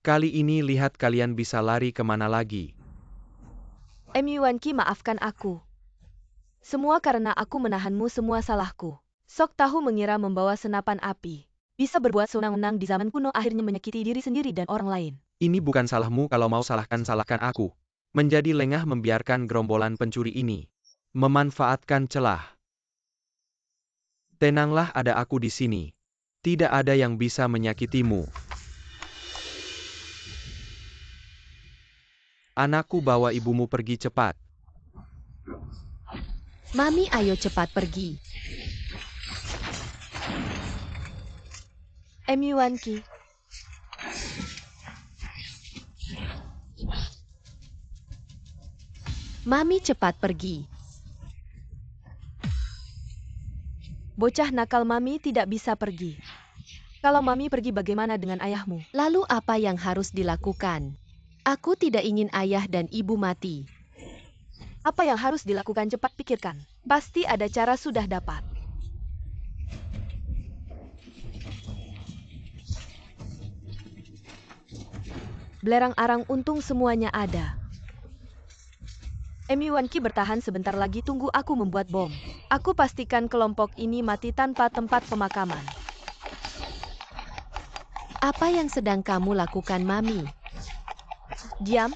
Kali ini lihat kalian bisa lari kemana lagi. MUNki, maafkan aku. Semua karena aku menahanmu, semua salahku. Sok tahu mengira membawa senapan api. Bisa berbuat sewenang-wenang di zaman kuno, akhirnya menyakiti diri sendiri dan orang lain. Ini bukan salahmu, kalau mau salahkan aku. Menjadi lengah membiarkan gerombolan pencuri ini memanfaatkan celah. Tenanglah, ada aku di sini. Tidak ada yang bisa menyakitimu. Anakku, bawa ibumu pergi cepat. Mami, ayo cepat pergi. MUNki. Mami, cepat pergi. Bocah nakal, Mami tidak bisa pergi. Kalau Mami pergi, bagaimana dengan ayahmu? Lalu apa yang harus dilakukan? Aku tidak ingin ayah dan ibu mati. Apa yang harus dilakukan, cepat pikirkan. Pasti ada cara, sudah dapat. Belerang arang, untung semuanya ada. MUNki, bertahan sebentar lagi, tunggu aku membuat bom. Aku pastikan kelompok ini mati tanpa tempat pemakaman. Apa yang sedang kamu lakukan, Mami? Diam.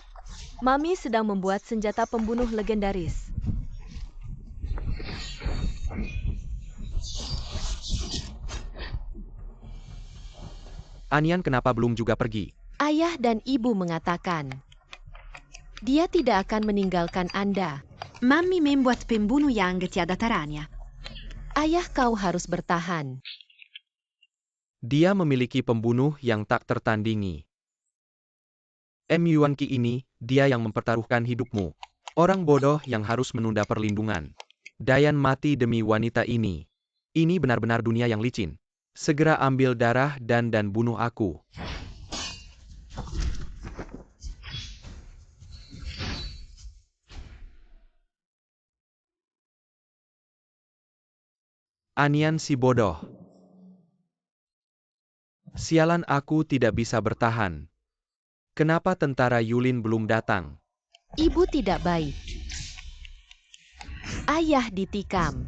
Mami sedang membuat senjata pembunuh legendaris. Anian, kenapa belum juga pergi? Ayah dan ibu mengatakan, dia tidak akan meninggalkan Anda. Mami membuat pembunuh yang tiada taranya. Ayah, kau harus bertahan. Dia memiliki pembunuh yang tak tertandingi. MUNki ini, dia yang mempertaruhkan hidupmu. Orang bodoh yang harus menunda perlindungan. Dayan mati demi wanita ini. Ini benar-benar dunia yang licin. Segera ambil darah dan bunuh aku. Anian, si bodoh. Sialan, aku tidak bisa bertahan. Kenapa tentara Yulin belum datang? Ibu tidak baik. Ayah ditikam.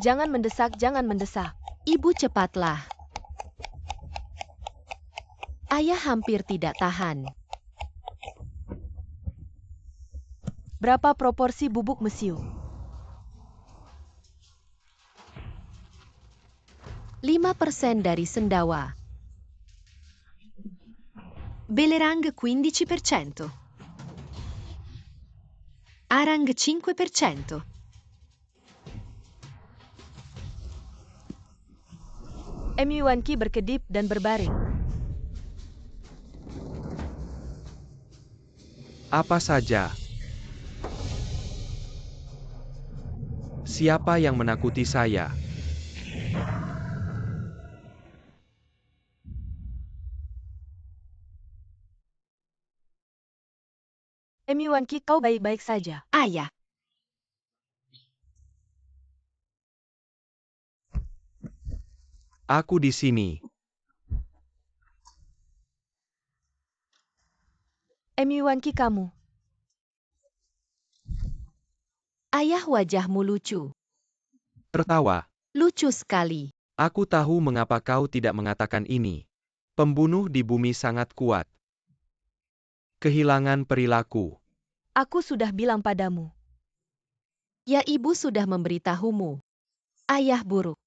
Jangan mendesak, jangan mendesak. Ibu, cepatlah. Ayah hampir tidak tahan. Berapa proporsi bubuk mesiu? 5% dari sendawa. Belerang 15%. Arang 5%. MUNki berkedip dan berbaring. Apa saja? Siapa yang menakuti saya? MUNki, kau baik-baik saja. Ayah. Aku di sini. MUNki, kamu. Ayah, wajahmu lucu. Tertawa. Lucu sekali. Aku tahu mengapa kau tidak mengatakan ini. Pembunuh di bumi sangat kuat. Kehilangan perilaku. Aku sudah bilang padamu. Ya, ibu sudah memberitahumu. Ayah buruk.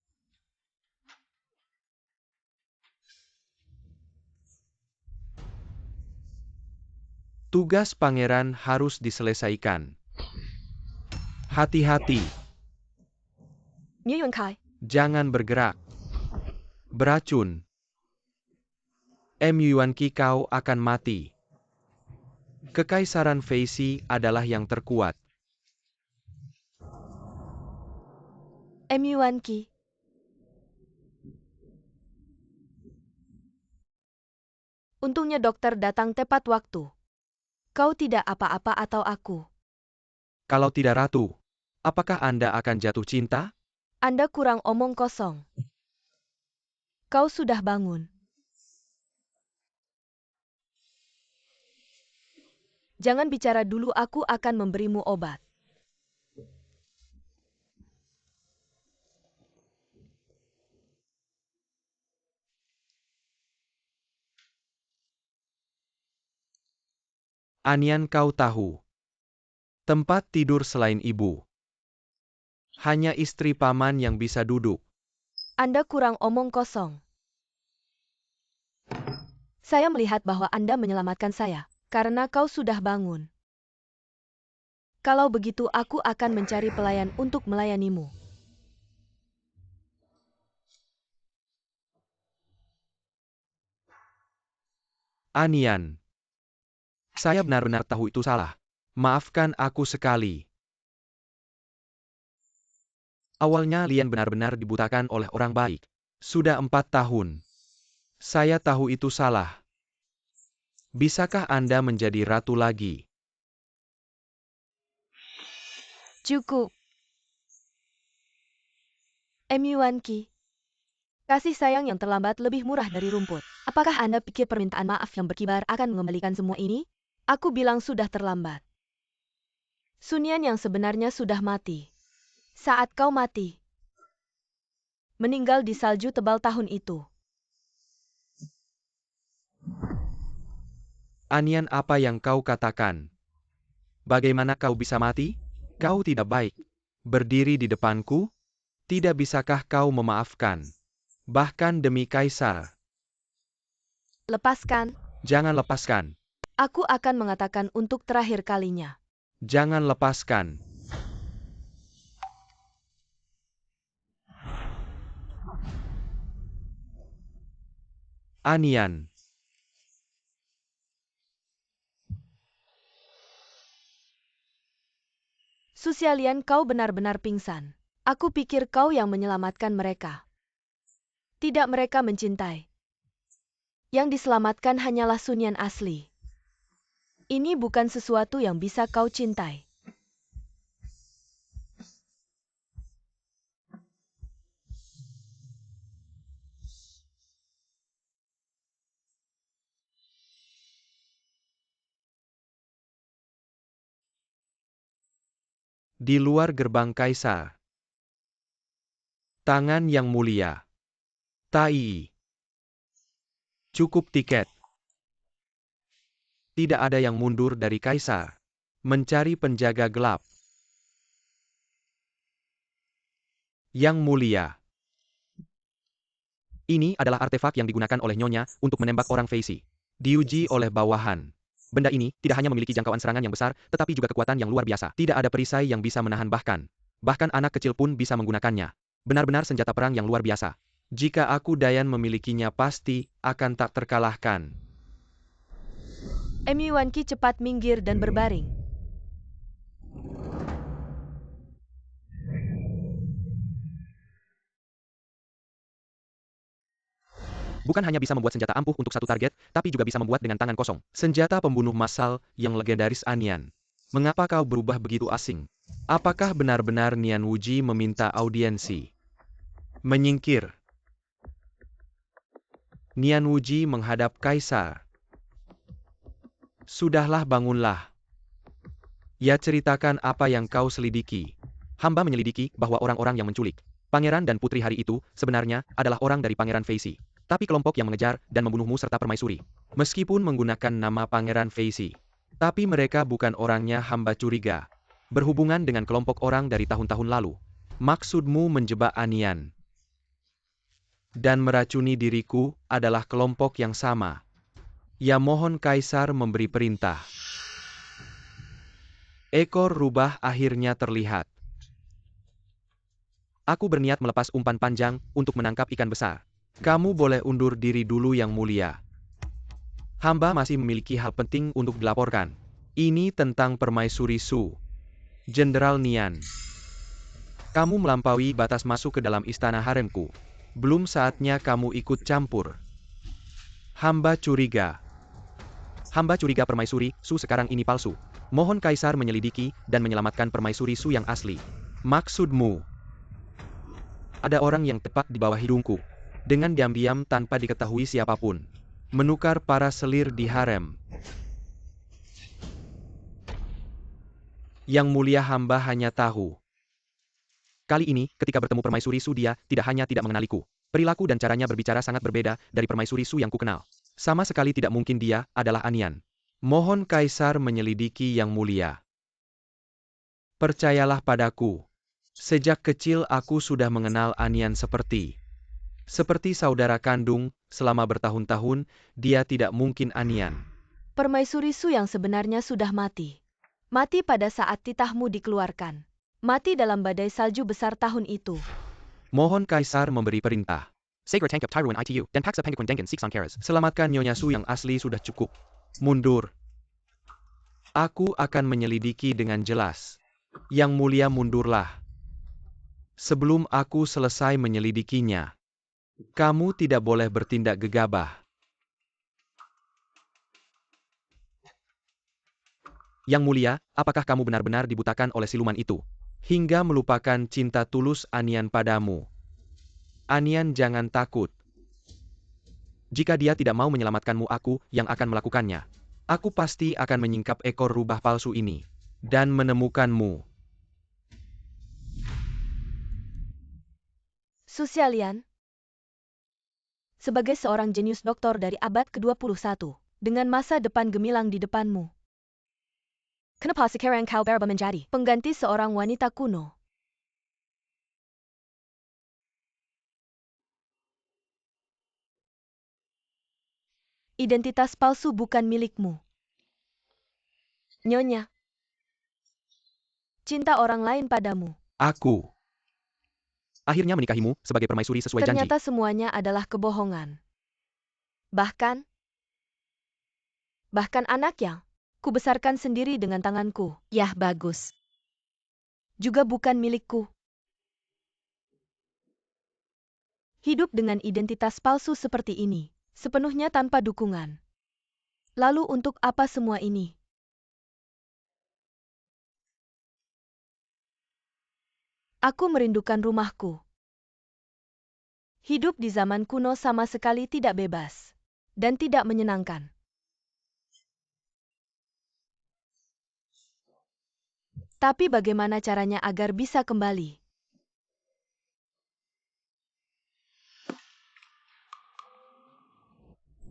Tugas pangeran harus diselesaikan. Hati-hati. Miu Yuankai, Jangan bergerak. Beracun. Yuanqi, kau akan mati. Kekaisaran Feisi adalah yang terkuat. Yuanqi. Untungnya dokter datang tepat waktu. Kau tidak apa-apa atau aku? Kalau tidak ratu, apakah Anda akan jatuh cinta? Anda kurang omong kosong. Kau sudah bangun. Jangan bicara dulu, aku akan memberimu obat. Anian, kau tahu. Tempat tidur selain ibu. Hanya istri paman yang bisa duduk. Anda kurang omong kosong. Saya melihat bahwa Anda menyelamatkan saya, karena kau sudah bangun. Kalau begitu aku akan mencari pelayan untuk melayanimu. Anian. Saya benar-benar tahu itu salah. Maafkan aku sekali. Awalnya Lian benar-benar dibutakan oleh orang baik. Sudah 4 tahun. Saya tahu itu salah. Bisakah Anda menjadi ratu lagi? Cukup. Yuanqi. Kasih sayang yang terlambat lebih murah dari rumput. Apakah Anda pikir permintaan maaf yang berkibar akan mengembalikan semua ini? Aku bilang sudah terlambat. Sunian yang sebenarnya sudah mati. Saat kau mati. Meninggal di salju tebal tahun itu. Anian, apa yang kau katakan? Bagaimana kau bisa mati? Kau tidak baik. Berdiri di depanku? Tidak bisakah kau memaafkan? Bahkan demi kaisar. Lepaskan. Jangan lepaskan. Aku akan mengatakan untuk terakhir kalinya. Jangan lepaskan. Anian. Susialian, kau benar-benar pingsan. Aku pikir kau yang menyelamatkan mereka. Tidak, mereka mencintai. Yang diselamatkan hanyalah Sunian asli. Ini bukan sesuatu yang bisa kau cintai. Di luar gerbang kaisar. Tangan yang mulia. Tai. Cukup tiket. Tidak ada yang mundur dari kaisar. Mencari penjaga gelap. Yang mulia. Ini adalah artefak yang digunakan oleh Nyonya untuk menembak orang Feisi. Diuji oleh bawahan. Benda ini tidak hanya memiliki jangkauan serangan yang besar, tetapi juga kekuatan yang luar biasa. Tidak ada perisai yang bisa menahan bahkan anak kecil pun bisa menggunakannya. Benar-benar senjata perang yang luar biasa. Jika aku Dayan memilikinya pasti akan tak terkalahkan. Yuanqi cepat minggir dan berbaring. Bukan hanya bisa membuat senjata ampuh untuk satu target, tapi juga bisa membuat dengan tangan kosong. Senjata pembunuh massal yang legendaris Anian. Mengapa kau berubah begitu asing? Apakah benar-benar Nian Wuji meminta audiensi? Menyingkir. Nian Wuji menghadap kaisar. Sudahlah, bangunlah. Ya, ceritakan apa yang kau selidiki. Hamba menyelidiki bahwa orang-orang yang menculik pangeran dan putri hari itu sebenarnya adalah orang dari Pangeran Feisi. Tapi kelompok yang mengejar dan membunuhmu serta permaisuri. Meskipun menggunakan nama Pangeran Feisi. Tapi mereka bukan orangnya, hamba curiga. Berhubungan dengan kelompok orang dari tahun-tahun lalu. Maksudmu menjebak Anian dan meracuni diriku adalah kelompok yang sama. Ya, mohon Kaisar memberi perintah. Ekor rubah akhirnya terlihat. Aku berniat melepas umpan panjang untuk menangkap ikan besar. Kamu boleh undur diri dulu, Yang Mulia. Hamba masih memiliki hal penting untuk dilaporkan. Ini tentang Permaisuri Su. Jenderal Nian. Kamu melampaui batas masuk ke dalam istana haremku. Belum saatnya kamu ikut campur. Hamba curiga. Hamba curiga Permaisuri Su sekarang ini palsu. Mohon Kaisar menyelidiki dan menyelamatkan Permaisuri Su yang asli. Maksudmu? Ada orang yang tepat di bawah hidungku. Dengan diam-diam tanpa diketahui siapapun. Menukar para selir di harem. Yang Mulia, hamba hanya tahu. Kali ini, ketika bertemu Permaisuri Su, dia tidak hanya tidak mengenaliku. Perilaku dan caranya berbicara sangat berbeda dari Permaisuri Su yang kukenal. Sama sekali tidak mungkin dia adalah Anian. Mohon Kaisar menyelidiki, Yang Mulia. Percayalah padaku. Sejak kecil aku sudah mengenal Anian seperti saudara kandung. Selama bertahun-tahun, dia tidak mungkin Anian. Permaisuri Su yang sebenarnya sudah mati. Mati pada saat titahmu dikeluarkan. Mati dalam badai salju besar tahun itu. Mohon Kaisar memberi perintah. Sacred Tank of Tyruan ITU dan Paksa Penguin Dengen Siksan Keras. Selamatkan Nyonya Su yang asli sudah cukup. Mundur. Aku akan menyelidiki dengan jelas. Yang Mulia, mundurlah. Sebelum aku selesai menyelidikinya. Kamu tidak boleh bertindak gegabah. Yang Mulia, apakah kamu benar-benar dibutakan oleh siluman itu? Hingga melupakan cinta tulus Anian padamu. Anian, jangan takut. Jika dia tidak mau menyelamatkanmu, aku yang akan melakukannya. Aku pasti akan menyingkap ekor rubah palsu ini. Dan menemukanmu. Su Xiaolian. Sebagai seorang jenius doktor dari abad ke-21, dengan masa depan gemilang di depanmu. Kenapa sekarang kau berubah menjadi pengganti seorang wanita kuno? Identitas palsu bukan milikmu. Nyonya. Cinta orang lain padamu. Aku akhirnya menikahimu sebagai permaisuri sesuai janji. Ternyata semuanya adalah kebohongan. Bahkan anak yang kubesarkan sendiri dengan tanganku. Yah, bagus. Juga bukan milikku. Hidup dengan identitas palsu seperti ini, sepenuhnya tanpa dukungan. Lalu untuk apa semua ini? Aku merindukan rumahku. Hidup di zaman kuno sama sekali tidak bebas. Dan tidak menyenangkan. Tapi bagaimana caranya agar bisa kembali?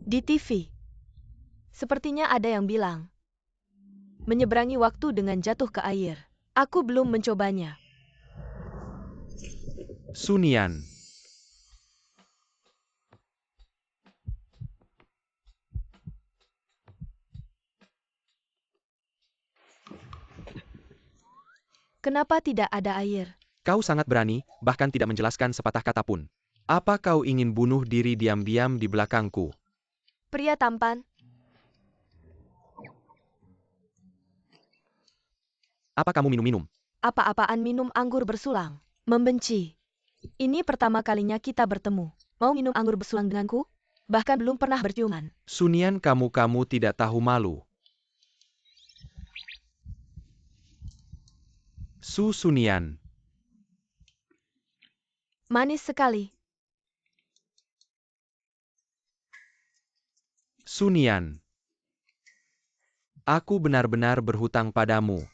Di TV. Sepertinya ada yang bilang. Menyeberangi waktu dengan jatuh ke air. Aku belum mencobanya. Su Nian. Kenapa tidak ada air? Kau sangat berani, bahkan tidak menjelaskan sepatah kata pun. Apa kau ingin bunuh diri diam-diam di belakangku? Pria tampan. Apa kamu minum-minum? Apa-apaan minum anggur bersulang? Membenci. Ini pertama kalinya kita bertemu. Mau minum anggur bersulang denganku? Bahkan belum pernah berciuman. Su Nian, kamu tidak tahu malu. Su Nian. Manis sekali. Su Nian. Aku benar-benar berhutang padamu.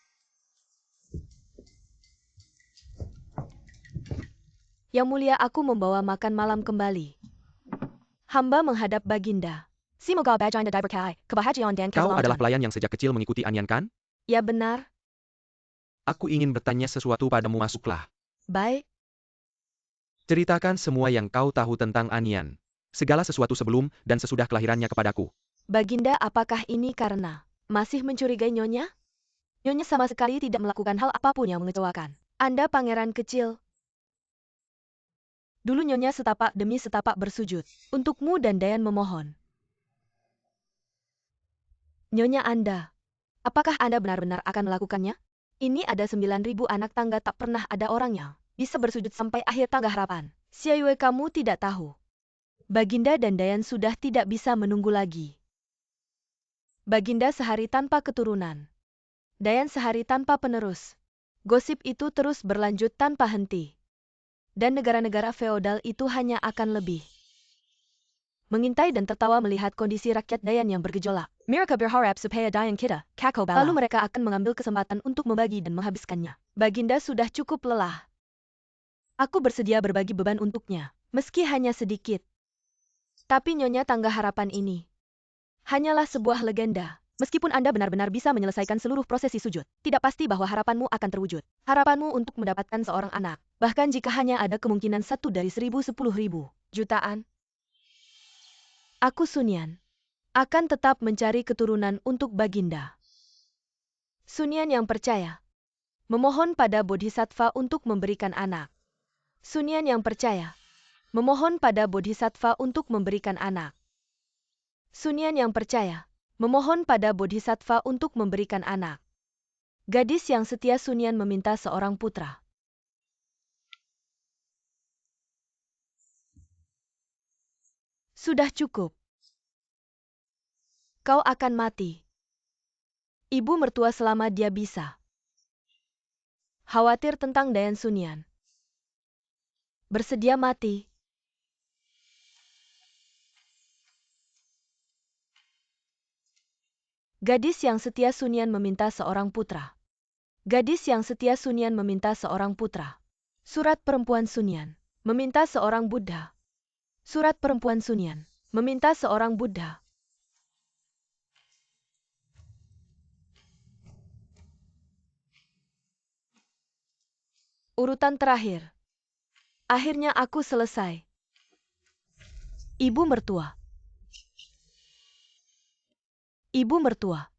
Yang mulia, aku membawa makan malam kembali. Hamba menghadap Baginda. Semoga Baginda diberkahi, kebahagiaan dan Kau adalah keselamatan. pelayan yang sejak kecil mengikuti Anian kan? Ya benar. Aku ingin bertanya sesuatu padamu, masuklah. Baik. Ceritakan semua yang kau tahu tentang Anian. Segala sesuatu sebelum dan sesudah kelahirannya kepadaku. Baginda, apakah ini karena masih mencurigai Nyonya? Nyonya sama sekali tidak melakukan hal apapun yang mengecewakan. Anda pangeran kecil. Dulu Nyonya setapak demi setapak bersujud. Untukmu dan Dayan memohon. Nyonya Anda. Apakah Anda benar-benar akan melakukannya? Ini ada 9.000 anak tangga, tak pernah ada orang yang bisa bersujud sampai akhir tangga harapan. Xiayue, kamu tidak tahu. Baginda dan Dayan sudah tidak bisa menunggu lagi. Baginda sehari tanpa keturunan. Dayan sehari tanpa penerus. Gosip itu terus berlanjut tanpa henti. Dan negara-negara feodal itu hanya akan lebih mengintai dan tertawa melihat kondisi rakyat Dayan yang bergejolak. Mereka berharap supaya Dayan kita, kako balau. Lalu mereka akan mengambil kesempatan untuk membagi dan menghabiskannya. Baginda sudah cukup lelah. Aku bersedia berbagi beban untuknya, meski hanya sedikit. Tapi Nyonya, tangga harapan ini hanyalah sebuah legenda. Meskipun Anda benar-benar bisa menyelesaikan seluruh prosesi sujud, tidak pasti bahwa harapanmu akan terwujud. Harapanmu untuk mendapatkan seorang anak, bahkan jika hanya ada kemungkinan 1 dari 1.000, 10.000, jutaan. Aku Sunyan akan tetap mencari keturunan untuk Baginda. Sunyan yang percaya memohon pada Bodhisattva untuk memberikan anak. Sunyan yang percaya memohon pada Bodhisattva untuk memberikan anak. Sunyan yang percaya memohon pada Bodhisattva untuk memberikan anak. Gadis yang setia, Sunyan meminta seorang putra. Sudah cukup. Kau akan mati. Ibu mertua selama dia bisa. Khawatir tentang Dayan, Sunyan bersedia mati. Gadis yang setia, Sunyan meminta seorang putra. Gadis yang setia, Sunyan meminta seorang putra. Surat perempuan Sunyan meminta seorang Buddha. Surat perempuan Sunyan meminta seorang Buddha. Urutan terakhir. Akhirnya aku selesai. Ibu mertua. Ibu mertua.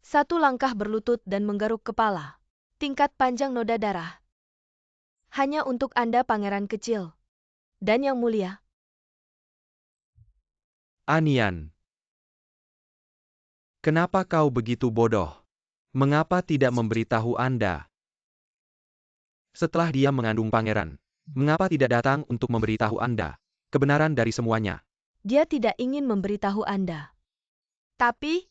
Satu langkah berlutut dan menggaruk kepala. Tingkat panjang noda darah. Hanya untuk Anda, pangeran kecil. Dan yang mulia. Anian. Kenapa kau begitu bodoh? Mengapa tidak memberitahu Anda? Setelah dia mengandung pangeran, mengapa tidak datang untuk memberitahu Anda kebenaran dari semuanya? Dia tidak ingin memberitahu Anda. Tapi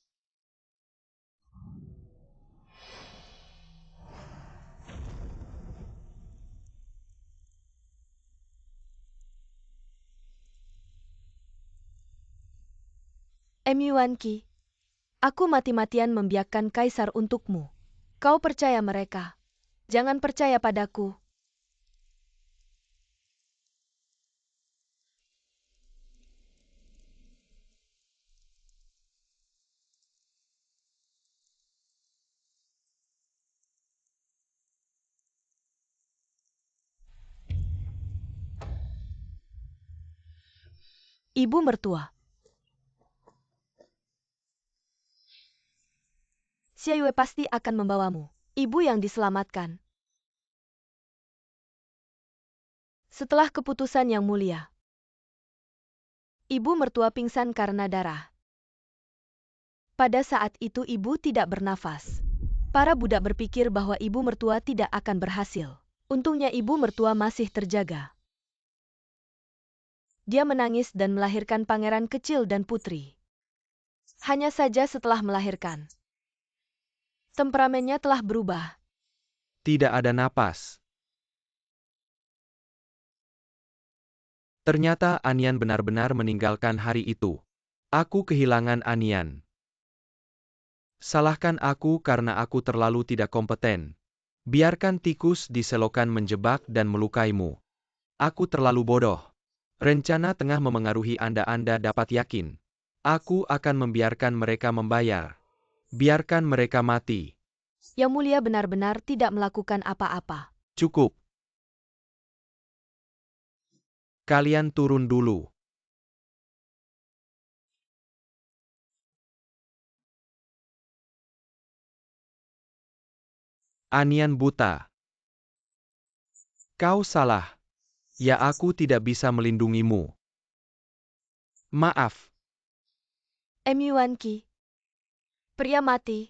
Yuanqi, aku mati-matian membiarkan kaisar untukmu. Kau percaya mereka. Jangan percaya padaku. Ibu mertua. Xiayue pasti akan membawamu. Ibu yang diselamatkan. Setelah keputusan yang mulia, ibu mertua pingsan karena darah. Pada saat itu ibu tidak bernafas. Para budak berpikir bahwa ibu mertua tidak akan berhasil. Untungnya ibu mertua masih terjaga. Dia menangis dan melahirkan pangeran kecil dan putri. Hanya saja setelah melahirkan, temperamennya telah berubah. Tidak ada napas. Ternyata Anian benar-benar meninggalkan hari itu. Aku kehilangan Anian. Salahkan aku karena aku terlalu tidak kompeten. Biarkan tikus di selokan menjebak dan melukaimu. Aku terlalu bodoh. Rencana tengah memengaruhi Anda dapat yakin. Aku akan membiarkan mereka membayar. Biarkan mereka mati. Yang Mulia benar-benar tidak melakukan apa-apa. Cukup. Kalian turun dulu. Anian buta. Kau salah. Ya, aku tidak bisa melindungimu. Maaf. Yuan-ki. Pria mati.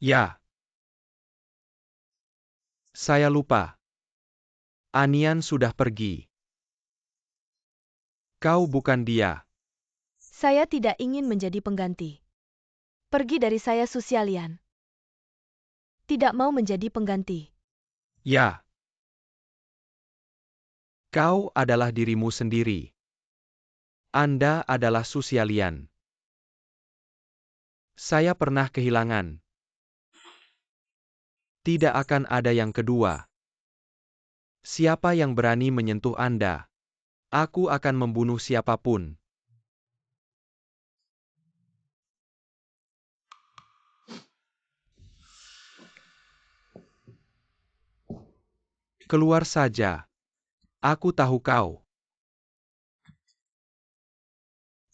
Ya. Saya lupa. Anian sudah pergi. Kau bukan dia. Saya tidak ingin menjadi pengganti. Pergi dari saya, Susialian. Tidak mau menjadi pengganti. Ya. Kau adalah dirimu sendiri. Anda adalah Susialian. Saya pernah kehilangan. Tidak akan ada yang kedua. Siapa yang berani menyentuh Anda? Aku akan membunuh siapapun. Keluar saja. Aku tahu kau.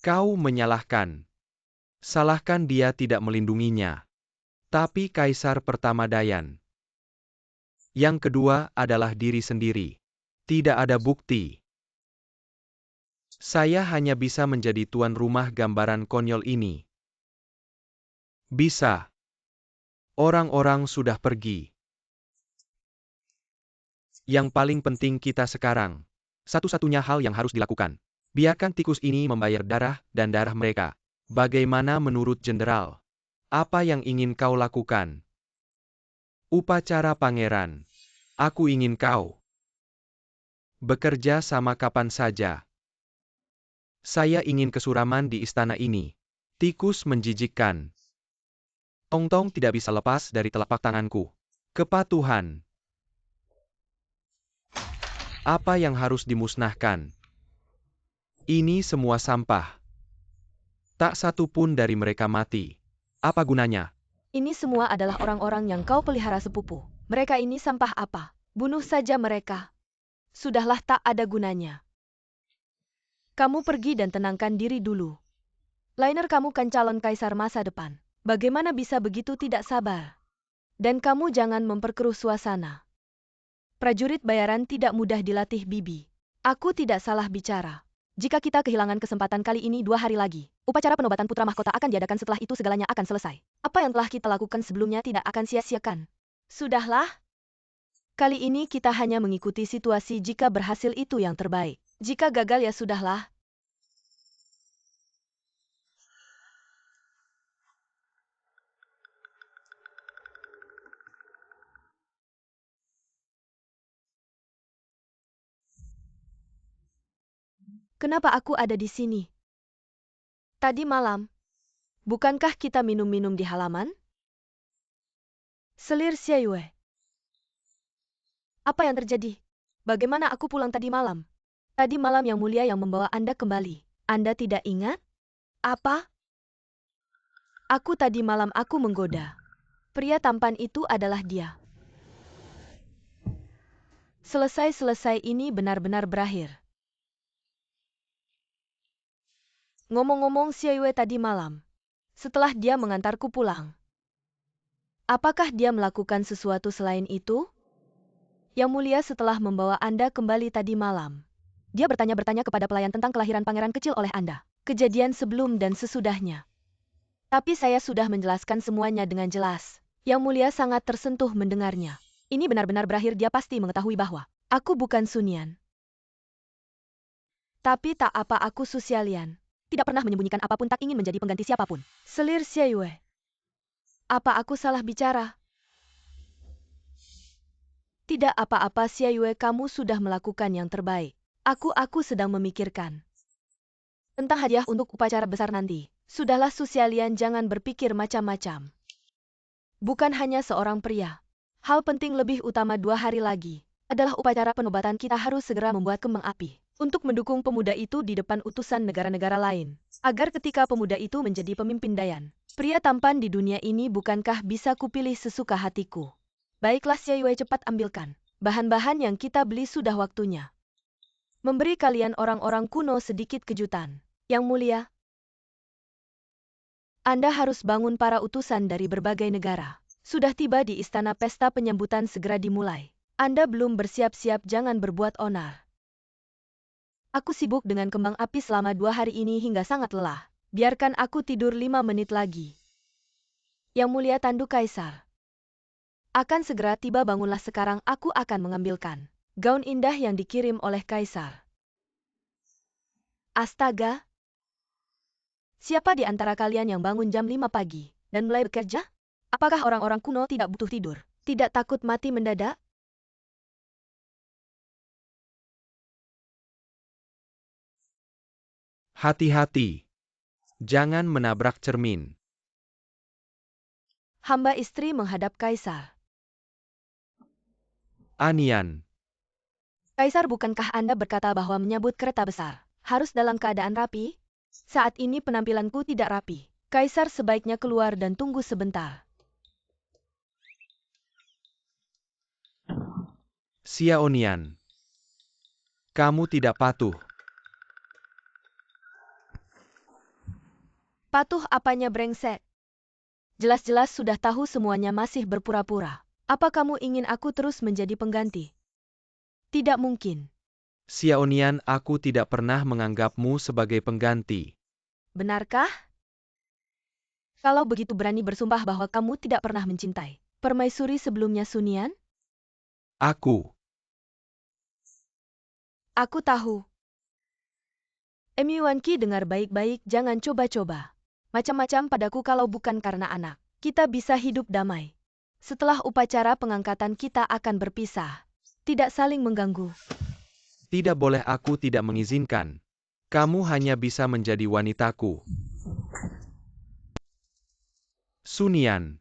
Kau menyalahkan. Salahkan dia tidak melindunginya. Tapi Kaisar pertama Dayan. Yang kedua adalah diri sendiri. Tidak ada bukti. Saya hanya bisa menjadi tuan rumah gambaran konyol ini. Bisa. Orang-orang sudah pergi. Yang paling penting kita sekarang. Satu-satunya hal yang harus dilakukan. Biarkan tikus ini membayar darah dan darah mereka. Bagaimana menurut Jenderal? Apa yang ingin kau lakukan? Upacara pangeran. Aku ingin kau bekerja sama kapan saja. Saya ingin kesuraman di istana ini. Tikus menjijikkan. Tong-tong tidak bisa lepas dari telapak tanganku. Kepatuhan. Apa yang harus dimusnahkan? Ini semua sampah. Tak satu pun dari mereka mati. Apa gunanya? Ini semua adalah orang-orang yang kau pelihara sepupu. Mereka ini sampah apa? Bunuh saja mereka. Sudahlah, tak ada gunanya. Kamu pergi dan tenangkan diri dulu. Liner, kamu kan calon kaisar masa depan. Bagaimana bisa begitu tidak sabar? Dan kamu jangan memperkeruh suasana. Prajurit bayaran tidak mudah dilatih, Bibi. Aku tidak salah bicara. Jika kita kehilangan kesempatan kali ini 2 hari lagi, upacara penobatan putra mahkota akan diadakan, setelah itu segalanya akan selesai. Apa yang telah kita lakukan sebelumnya tidak akan sia-siakan. Sudahlah. Kali ini kita hanya mengikuti situasi, jika berhasil itu yang terbaik. Jika gagal ya sudahlah. Kenapa aku ada di sini? Tadi malam, bukankah kita minum-minum di halaman? Selir Xiayue. Apa yang terjadi? Bagaimana aku pulang tadi malam? Tadi malam Yang Mulia yang membawa Anda kembali. Anda tidak ingat? Apa? Aku tadi malam aku menggoda. Pria tampan itu adalah dia. Selesai ini benar-benar berakhir. Ngomong-ngomong, Xiayue tadi malam, setelah dia mengantarku pulang, apakah dia melakukan sesuatu selain itu? Yang Mulia setelah membawa Anda kembali tadi malam, dia bertanya-bertanya kepada pelayan tentang kelahiran pangeran kecil oleh Anda, kejadian sebelum dan sesudahnya. Tapi saya sudah menjelaskan semuanya dengan jelas. Yang Mulia sangat tersentuh mendengarnya. Ini benar-benar berakhir, dia pasti mengetahui bahwa aku bukan Sunian. Tapi tak apa, aku Susialian. Tidak pernah menyembunyikan apapun, tak ingin menjadi pengganti siapapun. Selir Xiayue. Apa aku salah bicara? Tidak apa-apa Xiayue, kamu sudah melakukan yang terbaik. Aku sedang memikirkan tentang hadiah untuk upacara besar nanti. Sudahlah Susialian, jangan berpikir macam-macam. Bukan hanya seorang pria. Hal penting lebih utama 2 hari lagi adalah upacara penobatan. Kita harus segera membuat kembang api untuk mendukung pemuda itu di depan utusan negara-negara lain. Agar ketika pemuda itu menjadi pemimpin Dayan, pria tampan di dunia ini bukankah bisa kupilih sesuka hatiku. Baiklah Xie Yue, cepat ambilkan. Bahan-bahan yang kita beli sudah waktunya. Memberi kalian orang-orang kuno sedikit kejutan. Yang mulia, Anda harus bangun para utusan dari berbagai negara. Sudah tiba di istana, pesta penyambutan segera dimulai. Anda belum bersiap-siap, jangan berbuat onar. Aku sibuk dengan kembang api selama 2 hari ini hingga sangat lelah. Biarkan aku tidur 5 menit lagi. Yang mulia Tanduk Kaisar. Akan segera tiba, bangunlah sekarang, aku akan mengambilkan gaun indah yang dikirim oleh Kaisar. Astaga! Siapa di antara kalian yang bangun jam 5 pagi dan mulai bekerja? Apakah orang-orang kuno tidak butuh tidur? Tidak takut mati mendadak? Hati-hati. Jangan menabrak cermin. Hamba istri menghadap Kaisar. Anian. Kaisar, bukankah Anda berkata bahwa menyambut kereta besar harus dalam keadaan rapi? Saat ini penampilanku tidak rapi. Kaisar sebaiknya keluar dan tunggu sebentar. Xiaonian. Kamu tidak patuh. Patuh apanya, brengsek? Jelas-jelas sudah tahu semuanya, masih berpura-pura. Apa kamu ingin aku terus menjadi pengganti? Tidak mungkin. Xiaonian, aku tidak pernah menganggapmu sebagai pengganti. Benarkah? Kalau begitu, berani bersumpah bahwa kamu tidak pernah mencintai permaisuri sebelumnya, Sunian? Aku tahu. Yuanqi, dengar baik-baik, jangan coba-coba macam-macam padaku kalau bukan karena anak. Kita bisa hidup damai. Setelah upacara pengangkatan kita akan berpisah. Tidak saling mengganggu. tidak boleh, aku tidak mengizinkan. Kamu hanya bisa menjadi wanitaku. Sunian.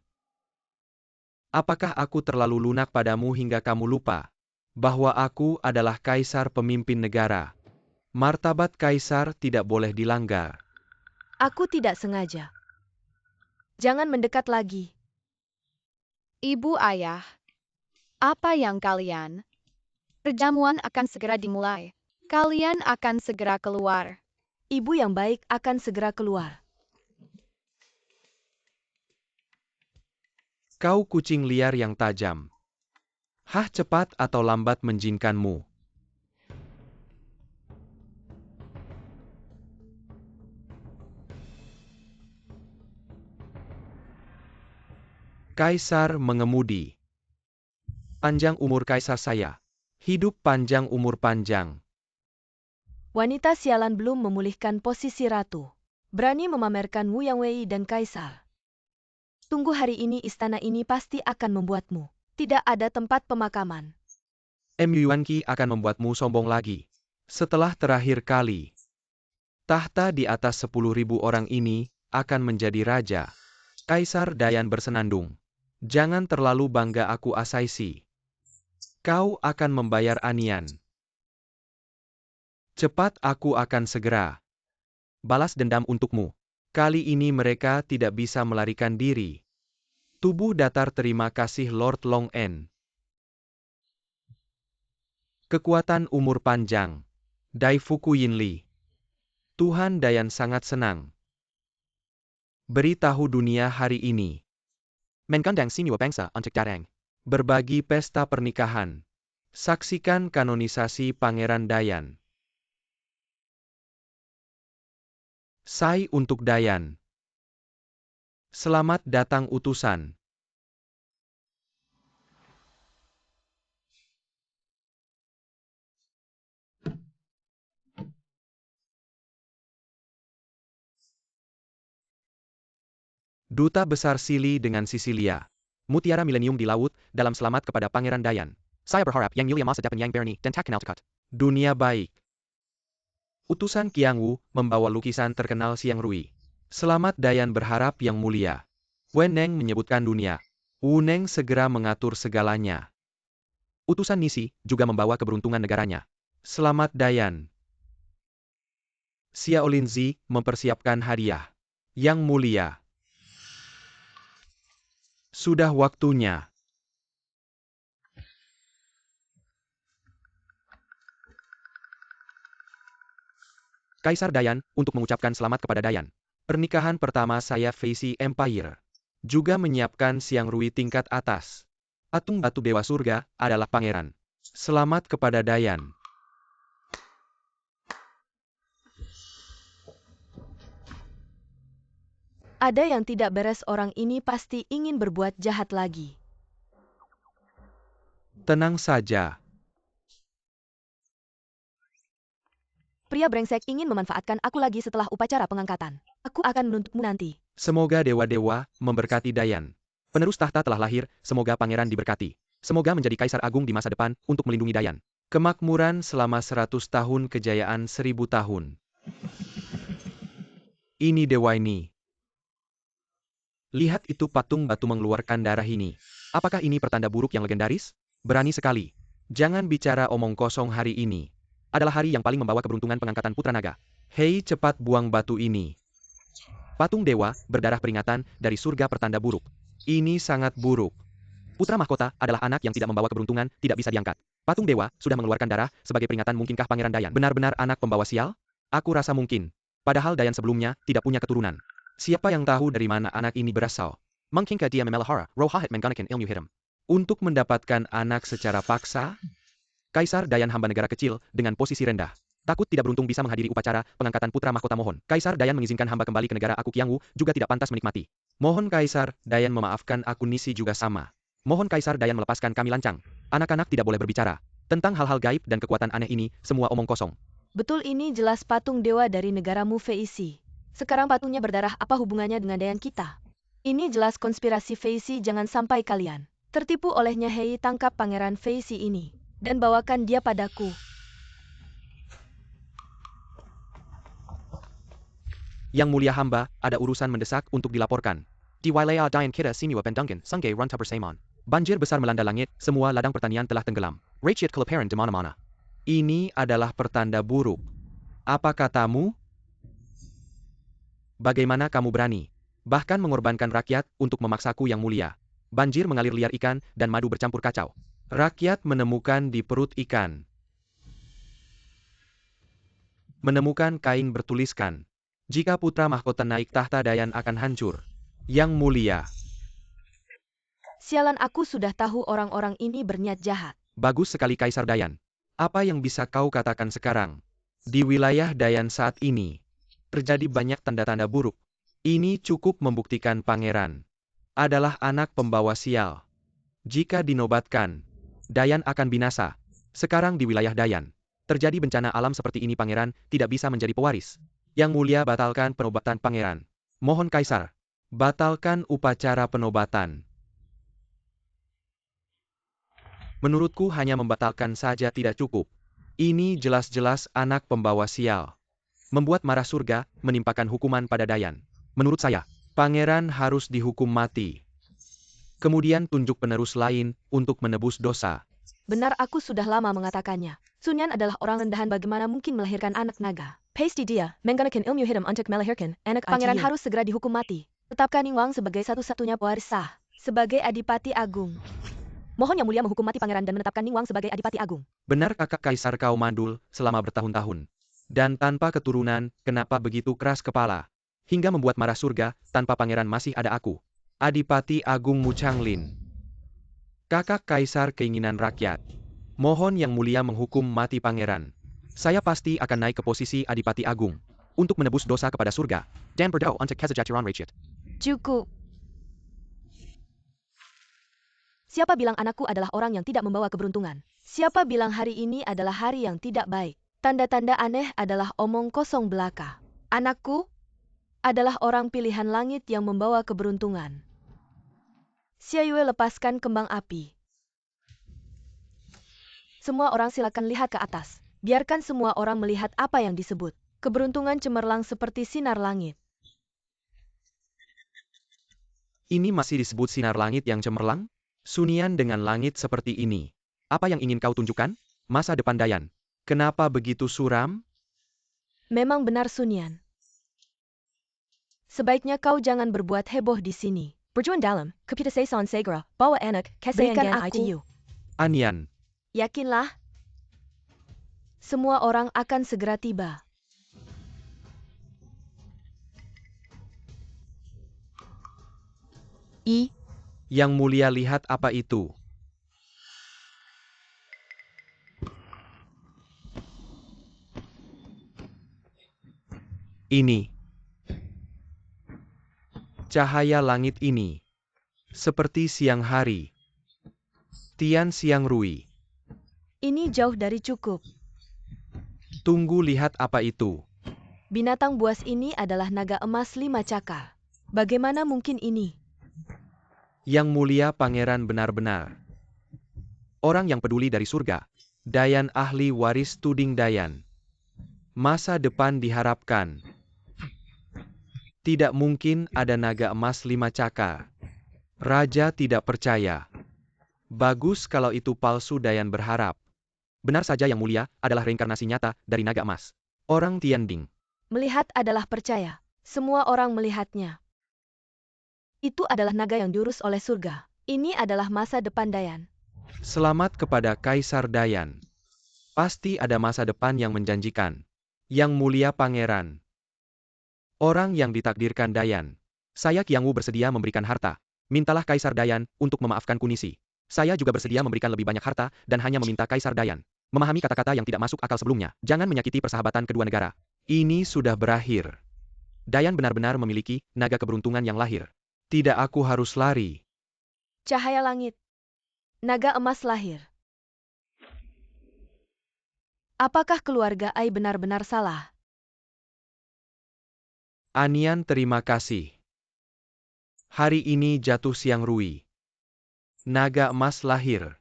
Apakah aku terlalu lunak padamu hingga kamu lupa bahwa aku adalah kaisar pemimpin negara? Martabat kaisar tidak boleh dilanggar. Aku tidak sengaja. Jangan mendekat lagi. Ibu, ayah. Apa yang kalian? Perjamuan akan segera dimulai. Kalian akan segera keluar. Ibu yang baik akan segera keluar. Kau kucing liar yang tajam. Hah, cepat atau lambat menjinkanmu. Kaisar mengemudi. Panjang umur kaisar saya. Hidup panjang, umur panjang. Wanita sialan belum memulihkan posisi ratu. Berani memamerkan Wu Yang Wei dan kaisar. Tunggu, hari ini istana ini pasti akan membuatmu tidak ada tempat pemakaman. Yuanqi akan membuatmu sombong lagi. Setelah terakhir kali. Tahta di atas 10.000 orang ini akan menjadi raja. Kaisar Dayan bersenandung. Jangan terlalu bangga, aku Asaisi. Kau akan membayar Anian. Cepat, aku akan segera balas dendam untukmu. Kali ini mereka tidak bisa melarikan diri. Tubuh datar, terima kasih Lord Long En. Kekuatan umur panjang. Dai Fuku Yinli. Tuhan Dayan sangat senang. Beritahu dunia hari ini. Menggandeng Sinua bangsa untuk datang. Berbagi pesta pernikahan. Saksikan kanonisasi Pangeran Dayan. Sai untuk Dayan. Selamat datang utusan. Duta Besar Sili dengan Sisilia. Mutiara Milenium di laut, dalam selamat kepada Pangeran Dayan. Saya berharap Yang Mulia masa depan Yang Berni dan tak kenal dekat. Dunia baik. Utusan Qiang Wu membawa lukisan terkenal Xiang Rui. Selamat Dayan berharap Yang Mulia. Wen Neng menyebutkan dunia. Wu Neng segera mengatur segalanya. Utusan Nisi juga membawa keberuntungan negaranya. Selamat Dayan. Xiao Linzi mempersiapkan hadiah. Yang mulia. Sudah waktunya. Kaisar Dayan, untuk mengucapkan selamat kepada Dayan. Pernikahan pertama saya Faisi Empire. Juga menyiapkan Siang Rui tingkat atas. Patung batu Dewa Surga adalah pangeran. Selamat kepada Dayan. Ada yang tidak beres, orang ini pasti ingin berbuat jahat lagi. Tenang saja. Pria brengsek ingin memanfaatkan aku lagi setelah upacara pengangkatan. Aku akan menuntutmu nanti. Semoga dewa-dewa memberkati Dayan. Penerus tahta telah lahir, semoga pangeran diberkati. Semoga menjadi kaisar agung di masa depan untuk melindungi Dayan. Kemakmuran selama 100 tahun, kejayaan 1000 tahun. Ini dewa ini. Lihat itu patung batu mengeluarkan darah ini. Apakah ini pertanda buruk yang legendaris? Berani sekali. Jangan bicara omong kosong, hari ini adalah hari yang paling membawa keberuntungan pengangkatan Putra Naga. Hei, cepat buang batu ini. Patung dewa berdarah peringatan dari surga pertanda buruk. Ini sangat buruk. Putra mahkota adalah anak yang tidak membawa keberuntungan, tidak bisa diangkat. Patung dewa sudah mengeluarkan darah sebagai peringatan. Mungkinkah Pangeran Dayan benar-benar anak pembawa sial? Aku rasa mungkin. Padahal Dayan sebelumnya tidak punya keturunan. Siapa yang tahu dari mana anak ini berasal? Mungkinkah dia memelihara rohahat mengganakan ilmu hitam? Untuk mendapatkan anak secara paksa? Kaisar Dayan hamba negara kecil dengan posisi rendah. Takut tidak beruntung bisa menghadiri upacara pengangkatan putra mahkota. Mohon Kaisar Dayan mengizinkan hamba kembali ke negara aku. Qiangwu juga tidak pantas menikmati. Mohon Kaisar Dayan memaafkan aku. Nisi juga sama. Mohon Kaisar Dayan melepaskan kami lancang. Anak-anak tidak boleh berbicara tentang hal-hal gaib dan kekuatan aneh ini, semua omong kosong. Betul, ini jelas patung dewa dari negaramu Faisi. Sekarang patungnya berdarah, apa hubungannya dengan Dayan kita? Ini jelas konspirasi Faisi, jangan sampai kalian tertipu olehnya. Hei, tangkap pangeran Faisi ini dan bawakan dia padaku. Yang mulia hamba, ada urusan mendesak untuk dilaporkan. Di wilayah Dayan kita Sinua Pendungan, Sungai Runta Persamaan. Banjir besar melanda langit, semua ladang pertanian telah tenggelam. Rakyat kelaparan di mana-mana. Ini adalah pertanda buruk. Apa katamu? Bagaimana kamu berani bahkan mengorbankan rakyat untuk memaksaku? Yang mulia, banjir mengalir liar, ikan dan madu bercampur kacau. Rakyat menemukan di perut ikan. Menemukan kain bertuliskan, jika putra mahkota naik tahta, Dayan akan hancur. Yang mulia. Sialan, aku sudah tahu orang-orang ini berniat jahat. Bagus sekali Kaisar Dayan. Apa yang bisa kau katakan sekarang? Di wilayah Dayan saat ini terjadi banyak tanda-tanda buruk. Ini cukup membuktikan pangeran adalah anak pembawa sial. Jika dinobatkan, Dayan akan binasa. Sekarang di wilayah Dayan terjadi bencana alam seperti ini, pangeran tidak bisa menjadi pewaris. Yang mulia, batalkan penobatan pangeran. Mohon Kaisar, batalkan upacara penobatan. Menurutku hanya membatalkan saja tidak cukup. Ini jelas-jelas anak pembawa sial. Membuat marah surga, menimpakan hukuman pada Dayan. Menurut saya, pangeran harus dihukum mati. Kemudian tunjuk penerus lain untuk menebus dosa. Benar, aku sudah lama mengatakannya. Sunyan adalah orang rendahan, bagaimana mungkin melahirkan anak naga? Pasti dia menggunakan ilmu hitam untuk melahirkan anak. Pangeran harus segera dihukum mati. Tetapkan Ningguang sebagai satu-satunya pewaris sah, sebagai Adipati Agung. Mohon Yang Mulia menghukum mati pangeran dan menetapkan Ningguang sebagai Adipati Agung. Benar kakak Kaisar, kau mandul selama bertahun-tahun. Dan tanpa keturunan, kenapa begitu keras kepala? Hingga membuat marah surga, tanpa pangeran masih ada aku, Adipati Agung Mu Changlin. Kakak Kaisar keinginan rakyat. Mohon Yang Mulia menghukum mati pangeran. Saya pasti akan naik ke posisi Adipati Agung untuk menebus dosa kepada surga. Dan berdoa untuk kesejahteraan rakyat. Cukup. Siapa bilang anakku adalah orang yang tidak membawa keberuntungan? Siapa bilang hari ini adalah hari yang tidak baik? Tanda-tanda aneh adalah omong kosong belaka. Anakku adalah orang pilihan langit yang membawa keberuntungan. Xiayue, lepaskan kembang api. Semua orang silakan lihat ke atas. Biarkan semua orang melihat apa yang disebut keberuntungan cemerlang seperti sinar langit. Ini masih disebut sinar langit yang cemerlang? Sunian dengan langit seperti ini Apa yang ingin kau tunjukkan? Masa depan Dayan. Kenapa begitu suram? Memang benar Sunyan. Sebaiknya kau jangan berbuat heboh di sini. Berjuang dalam, kita seson segera, bawa anak, kesayangan ITU. Anian. Yakinlah, semua orang akan segera tiba. Yang Mulia lihat apa itu? Ini. Cahaya langit ini. Seperti siang hari. Tian Siang Rui. Ini jauh dari cukup. Tunggu lihat apa itu. Binatang buas ini adalah naga emas 5 cakar. Bagaimana mungkin ini? Yang Mulia Pangeran benar-benar orang yang peduli dari surga. Dayan ahli waris tuding Dayan. Masa depan diharapkan. Tidak mungkin ada naga emas 5 cakar. Raja tidak percaya. Bagus kalau itu palsu, Dayan berharap. Benar saja Yang Mulia adalah reinkarnasi nyata dari naga emas. Orang Tianding. Melihat adalah percaya. Semua orang melihatnya. Itu adalah naga yang diurus oleh surga. Ini adalah masa depan Dayan. Selamat kepada Kaisar Dayan. Pasti ada masa depan yang menjanjikan. Yang Mulia Pangeran. Orang yang ditakdirkan Dayan. Saya Qiangwu bersedia memberikan harta. Mintalah Kaisar Dayan untuk memaafkan Kunisi. Saya juga bersedia memberikan lebih banyak harta dan hanya meminta Kaisar Dayan memahami kata-kata yang tidak masuk akal sebelumnya. Jangan menyakiti persahabatan kedua negara. Ini sudah berakhir. Dayan benar-benar memiliki naga keberuntungan yang lahir. Tidak, aku harus lari. Cahaya langit. Naga emas lahir. Apakah keluarga Ai benar-benar salah? Anian, terima kasih. Hari ini jatuh Siang Rui. Naga emas lahir.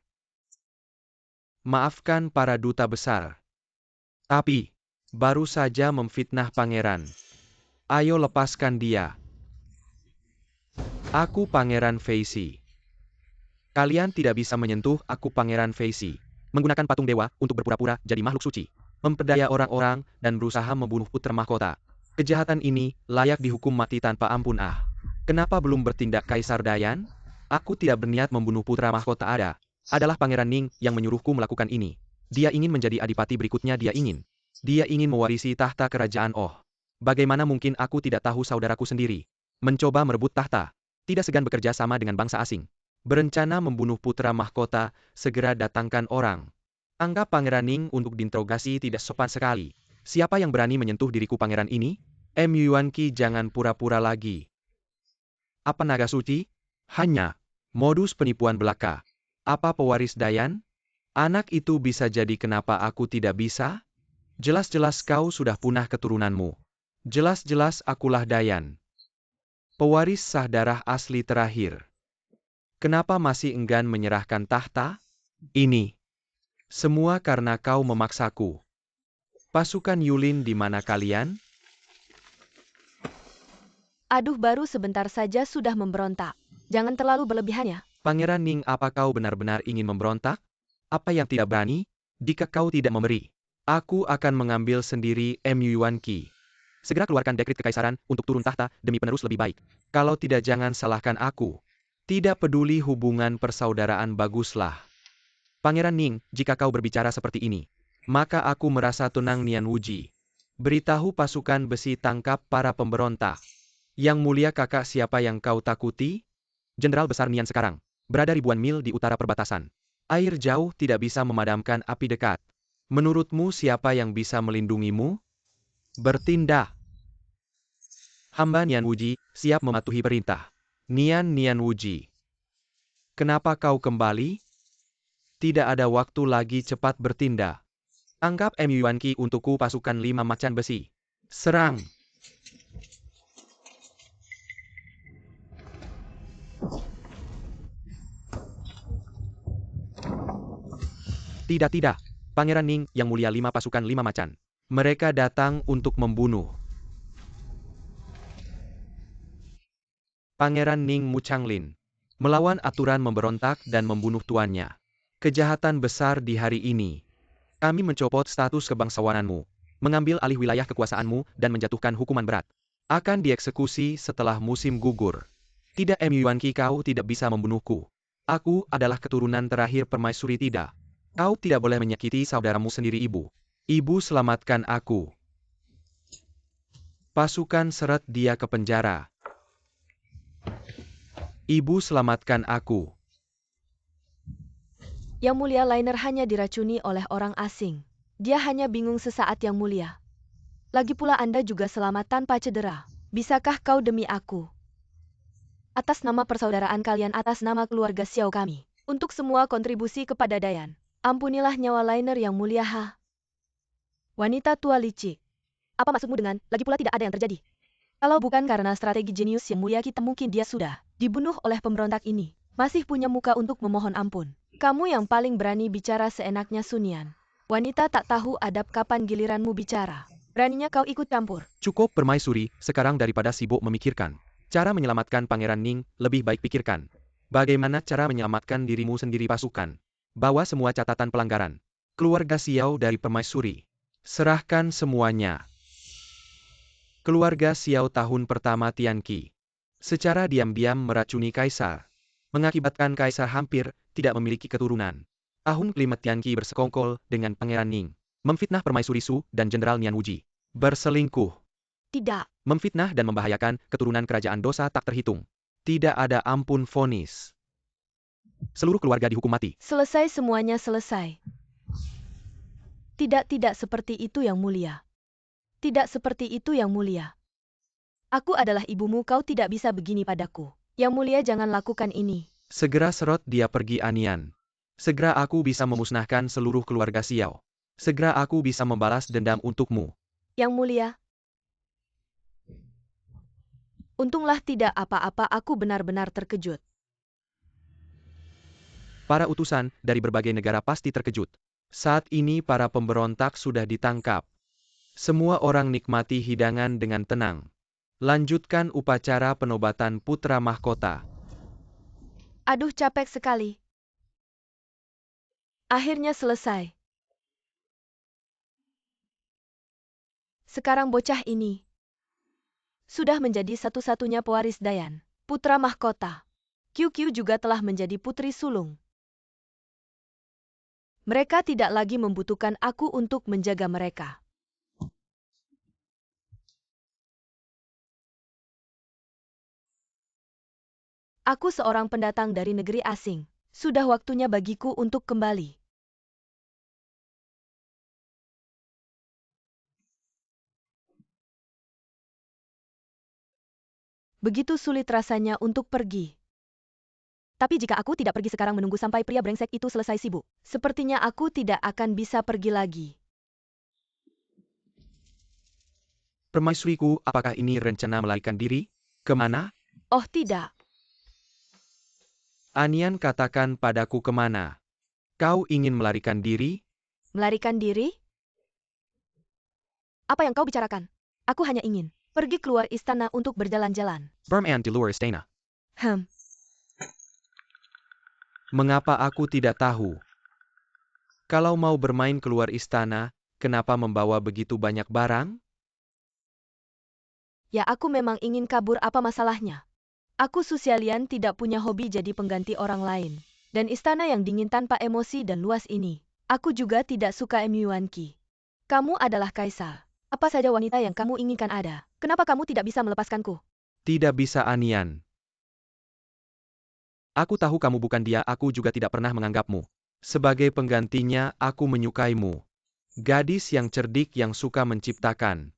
Maafkan para duta besar. Tapi, baru saja memfitnah pangeran. Ayo lepaskan dia. Aku Pangeran Feisi. Kalian tidak bisa menyentuh aku Pangeran Feisi. Menggunakan patung dewa untuk berpura-pura jadi makhluk suci. Memperdaya orang-orang dan berusaha membunuh putra mahkota. Kejahatan ini layak dihukum mati tanpa ampun. Kenapa belum bertindak Kaisar Dayan? Aku tidak berniat membunuh putra mahkota Ada. Adalah Pangeran Ning yang menyuruhku melakukan ini. Dia ingin menjadi adipati berikutnya. Dia ingin mewarisi tahta kerajaan. Oh, bagaimana mungkin aku tidak tahu saudaraku sendiri mencoba merebut tahta. Tidak segan bekerja sama dengan bangsa asing. Berencana membunuh putra mahkota, segera datangkan orang. Anggap Pangeran Ning untuk diinterogasi tidak sopan sekali. Siapa yang berani menyentuh diriku pangeran ini? Yuan Qi, jangan pura-pura lagi. Apa naga suci? Hanya modus penipuan belaka. Apa pewaris Dayan? Anak itu bisa jadi, kenapa aku tidak bisa? Jelas-jelas kau sudah punah keturunanmu. Jelas-jelas akulah Dayan. Pewaris sah darah asli terakhir. Kenapa masih enggan menyerahkan tahta? Ini semua karena kau memaksaku. Pasukan Yulin di mana kalian? Aduh, baru sebentar saja sudah memberontak. Jangan terlalu berlebihan ya. Pangeran Ning, apa kau benar-benar ingin memberontak? Apa yang tidak berani? Jika kau tidak memberi, aku akan mengambil sendiri Yuan Qi. Segera keluarkan dekrit kekaisaran untuk turun tahta demi penerus lebih baik. Kalau tidak, jangan salahkan aku. Tidak peduli hubungan persaudaraan, baguslah. Pangeran Ning, jika kau berbicara seperti ini, maka aku merasa tenang. Nian Wuji. Beritahu pasukan besi tangkap para pemberontak. Yang Mulia kakak, siapa yang kau takuti? Jenderal Besar Nian sekarang berada ribuan mil di utara perbatasan. Air jauh tidak bisa memadamkan api dekat. Menurutmu siapa yang bisa melindungimu? Bertindak. Hamba Nian Wuji siap mematuhi perintah. Nian Wuji. Kenapa kau kembali? Tidak ada waktu lagi, cepat bertindak. Anggap Yuan Qi untukku, pasukan 5 macan besi. Serang. Tidak. Pangeran Ning, Yang Mulia, 5 pasukan 5 macan. Mereka datang untuk membunuh Pangeran Ning Muchanglin. Melawan aturan, memberontak dan membunuh tuannya. Kejahatan besar di hari ini. Kami mencopot status kebangsawananmu, mengambil alih wilayah kekuasaanmu dan menjatuhkan hukuman berat. Akan dieksekusi setelah musim gugur. Tidak Yuanqi, kau tidak bisa membunuhku. Aku adalah keturunan terakhir permaisuri tidak. Kau tidak boleh menyakiti saudaramu sendiri ibu. Ibu selamatkan aku. Pasukan seret dia ke penjara. Ibu selamatkan aku. Yang Mulia, Liner hanya diracuni oleh orang asing. Dia hanya bingung sesaat, Yang Mulia. Lagi pula Anda juga selamat tanpa cedera. Bisakah kau demi aku? Atas nama persaudaraan kalian, atas nama keluarga Xiao kami, untuk semua kontribusi kepada Dayan, ampunilah nyawa Liner Yang Mulia. Wanita tua licik. Apa maksudmu dengan, lagi pula tidak ada yang terjadi? Kalau bukan karena strategi jenius Yang Mulia kita, mungkin dia sudah dibunuh oleh pemberontak ini. Masih punya muka untuk memohon ampun. Kamu yang paling berani bicara seenaknya, Sunian. Wanita tak tahu adab, kapan giliranmu bicara? Beraninya kau ikut campur. Cukup permaisuri, sekarang daripada sibuk memikirkan cara menyelamatkan Pangeran Ning, lebih baik pikirkan bagaimana cara menyelamatkan dirimu sendiri. Pasukan bawa semua catatan pelanggaran keluarga Xiao dari permaisuri. Serahkan semuanya. Keluarga Xiao tahun pertama Tianqi secara diam-diam meracuni kaisar, mengakibatkan kaisar hampir tidak memiliki keturunan. Tahun kelima Tianqi bersekongkol dengan Pangeran Ning, memfitnah permaisuri Su dan Jenderal Nian Wuji. Berselingkuh. Tidak. Memfitnah dan membahayakan keturunan kerajaan, dosa tak terhitung. Tidak ada ampun vonis. Seluruh keluarga dihukum mati. Selesai, semuanya selesai. Tidak seperti itu Yang Mulia. Tidak seperti itu Yang Mulia. Aku adalah ibumu, kau tidak bisa begini padaku. Yang Mulia, jangan lakukan ini. Segera serot dia pergi, Anian. Segera aku bisa memusnahkan seluruh keluarga Xiao. Segera aku bisa membalas dendam untukmu. Yang Mulia. Untunglah tidak apa-apa, aku benar-benar terkejut. Para utusan dari berbagai negara pasti terkejut. Saat ini para pemberontak sudah ditangkap. Semua orang nikmati hidangan dengan tenang. Lanjutkan upacara penobatan putra mahkota. Aduh, capek sekali. Akhirnya selesai. Sekarang bocah ini sudah menjadi satu-satunya pewaris Dayan, putra mahkota. QQ juga telah menjadi putri sulung. Mereka tidak lagi membutuhkan aku untuk menjaga mereka. Aku seorang pendatang dari negeri asing. Sudah waktunya bagiku untuk kembali. Begitu sulit rasanya untuk pergi. Tapi jika aku tidak pergi sekarang menunggu sampai pria brengsek itu selesai sibuk, sepertinya aku tidak akan bisa pergi lagi. Permaisuriku, apakah ini rencana melarikan diri? Kemana? Oh tidak. Anian, katakan padaku kemana. Kau ingin melarikan diri? Melarikan diri? Apa yang kau bicarakan? Aku hanya ingin pergi keluar istana untuk berjalan-jalan. Bermain di luar istana. Mengapa aku tidak tahu? Kalau mau bermain keluar istana, kenapa membawa begitu banyak barang? Ya, aku memang ingin kabur, apa masalahnya? Aku Susialian tidak punya hobi jadi pengganti orang lain. Dan istana yang dingin tanpa emosi dan luas ini. Aku juga tidak suka Yuanqi. Kamu adalah kaisar. Apa saja wanita yang kamu inginkan ada. Kenapa kamu tidak bisa melepaskanku? Tidak bisa, Anian. Aku tahu kamu bukan dia, aku juga tidak pernah menganggapmu sebagai penggantinya. Aku menyukaimu. Gadis yang cerdik yang suka menciptakan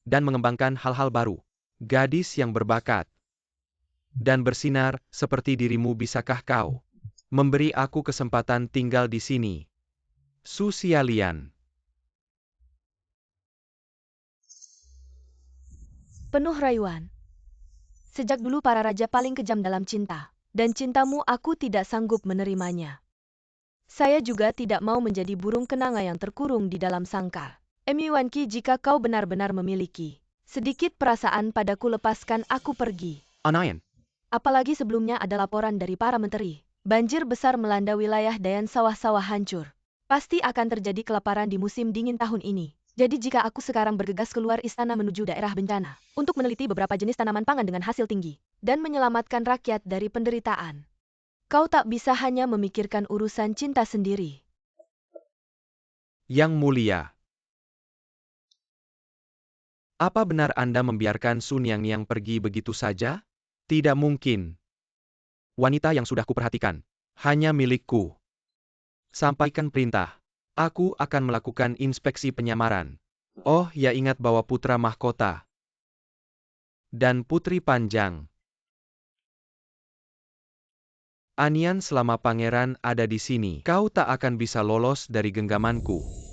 dan mengembangkan hal-hal baru. Gadis yang berbakat dan bersinar seperti dirimu. Bisakah kau memberi aku kesempatan tinggal di sini? Susialian. Penuh rayuan. Sejak dulu para raja paling kejam dalam cinta. Dan cintamu aku tidak sanggup menerimanya. Saya juga tidak mau menjadi burung kenanga yang terkurung di dalam sangkar. Yuanqi, jika kau benar-benar memiliki sedikit perasaan padaku, lepaskan aku pergi. Anian. Apalagi sebelumnya ada laporan dari para menteri. Banjir besar melanda wilayah dan sawah-sawah hancur. Pasti akan terjadi kelaparan di musim dingin tahun ini. Jadi jika aku sekarang bergegas keluar istana menuju daerah bencana, untuk meneliti beberapa jenis tanaman pangan dengan hasil tinggi, dan menyelamatkan rakyat dari penderitaan. Kau tak bisa hanya memikirkan urusan cinta sendiri. Yang Mulia. Apa benar Anda membiarkan Sun Yang pergi begitu saja? Tidak mungkin. Wanita yang sudah kuperhatikan, hanya milikku. Sampaikan perintah. Aku akan melakukan inspeksi penyamaran. Oh ya, ingat bawa putra mahkota. Dan putri panjang. Anian, selama pangeran ada di sini, kau tak akan bisa lolos dari genggamanku.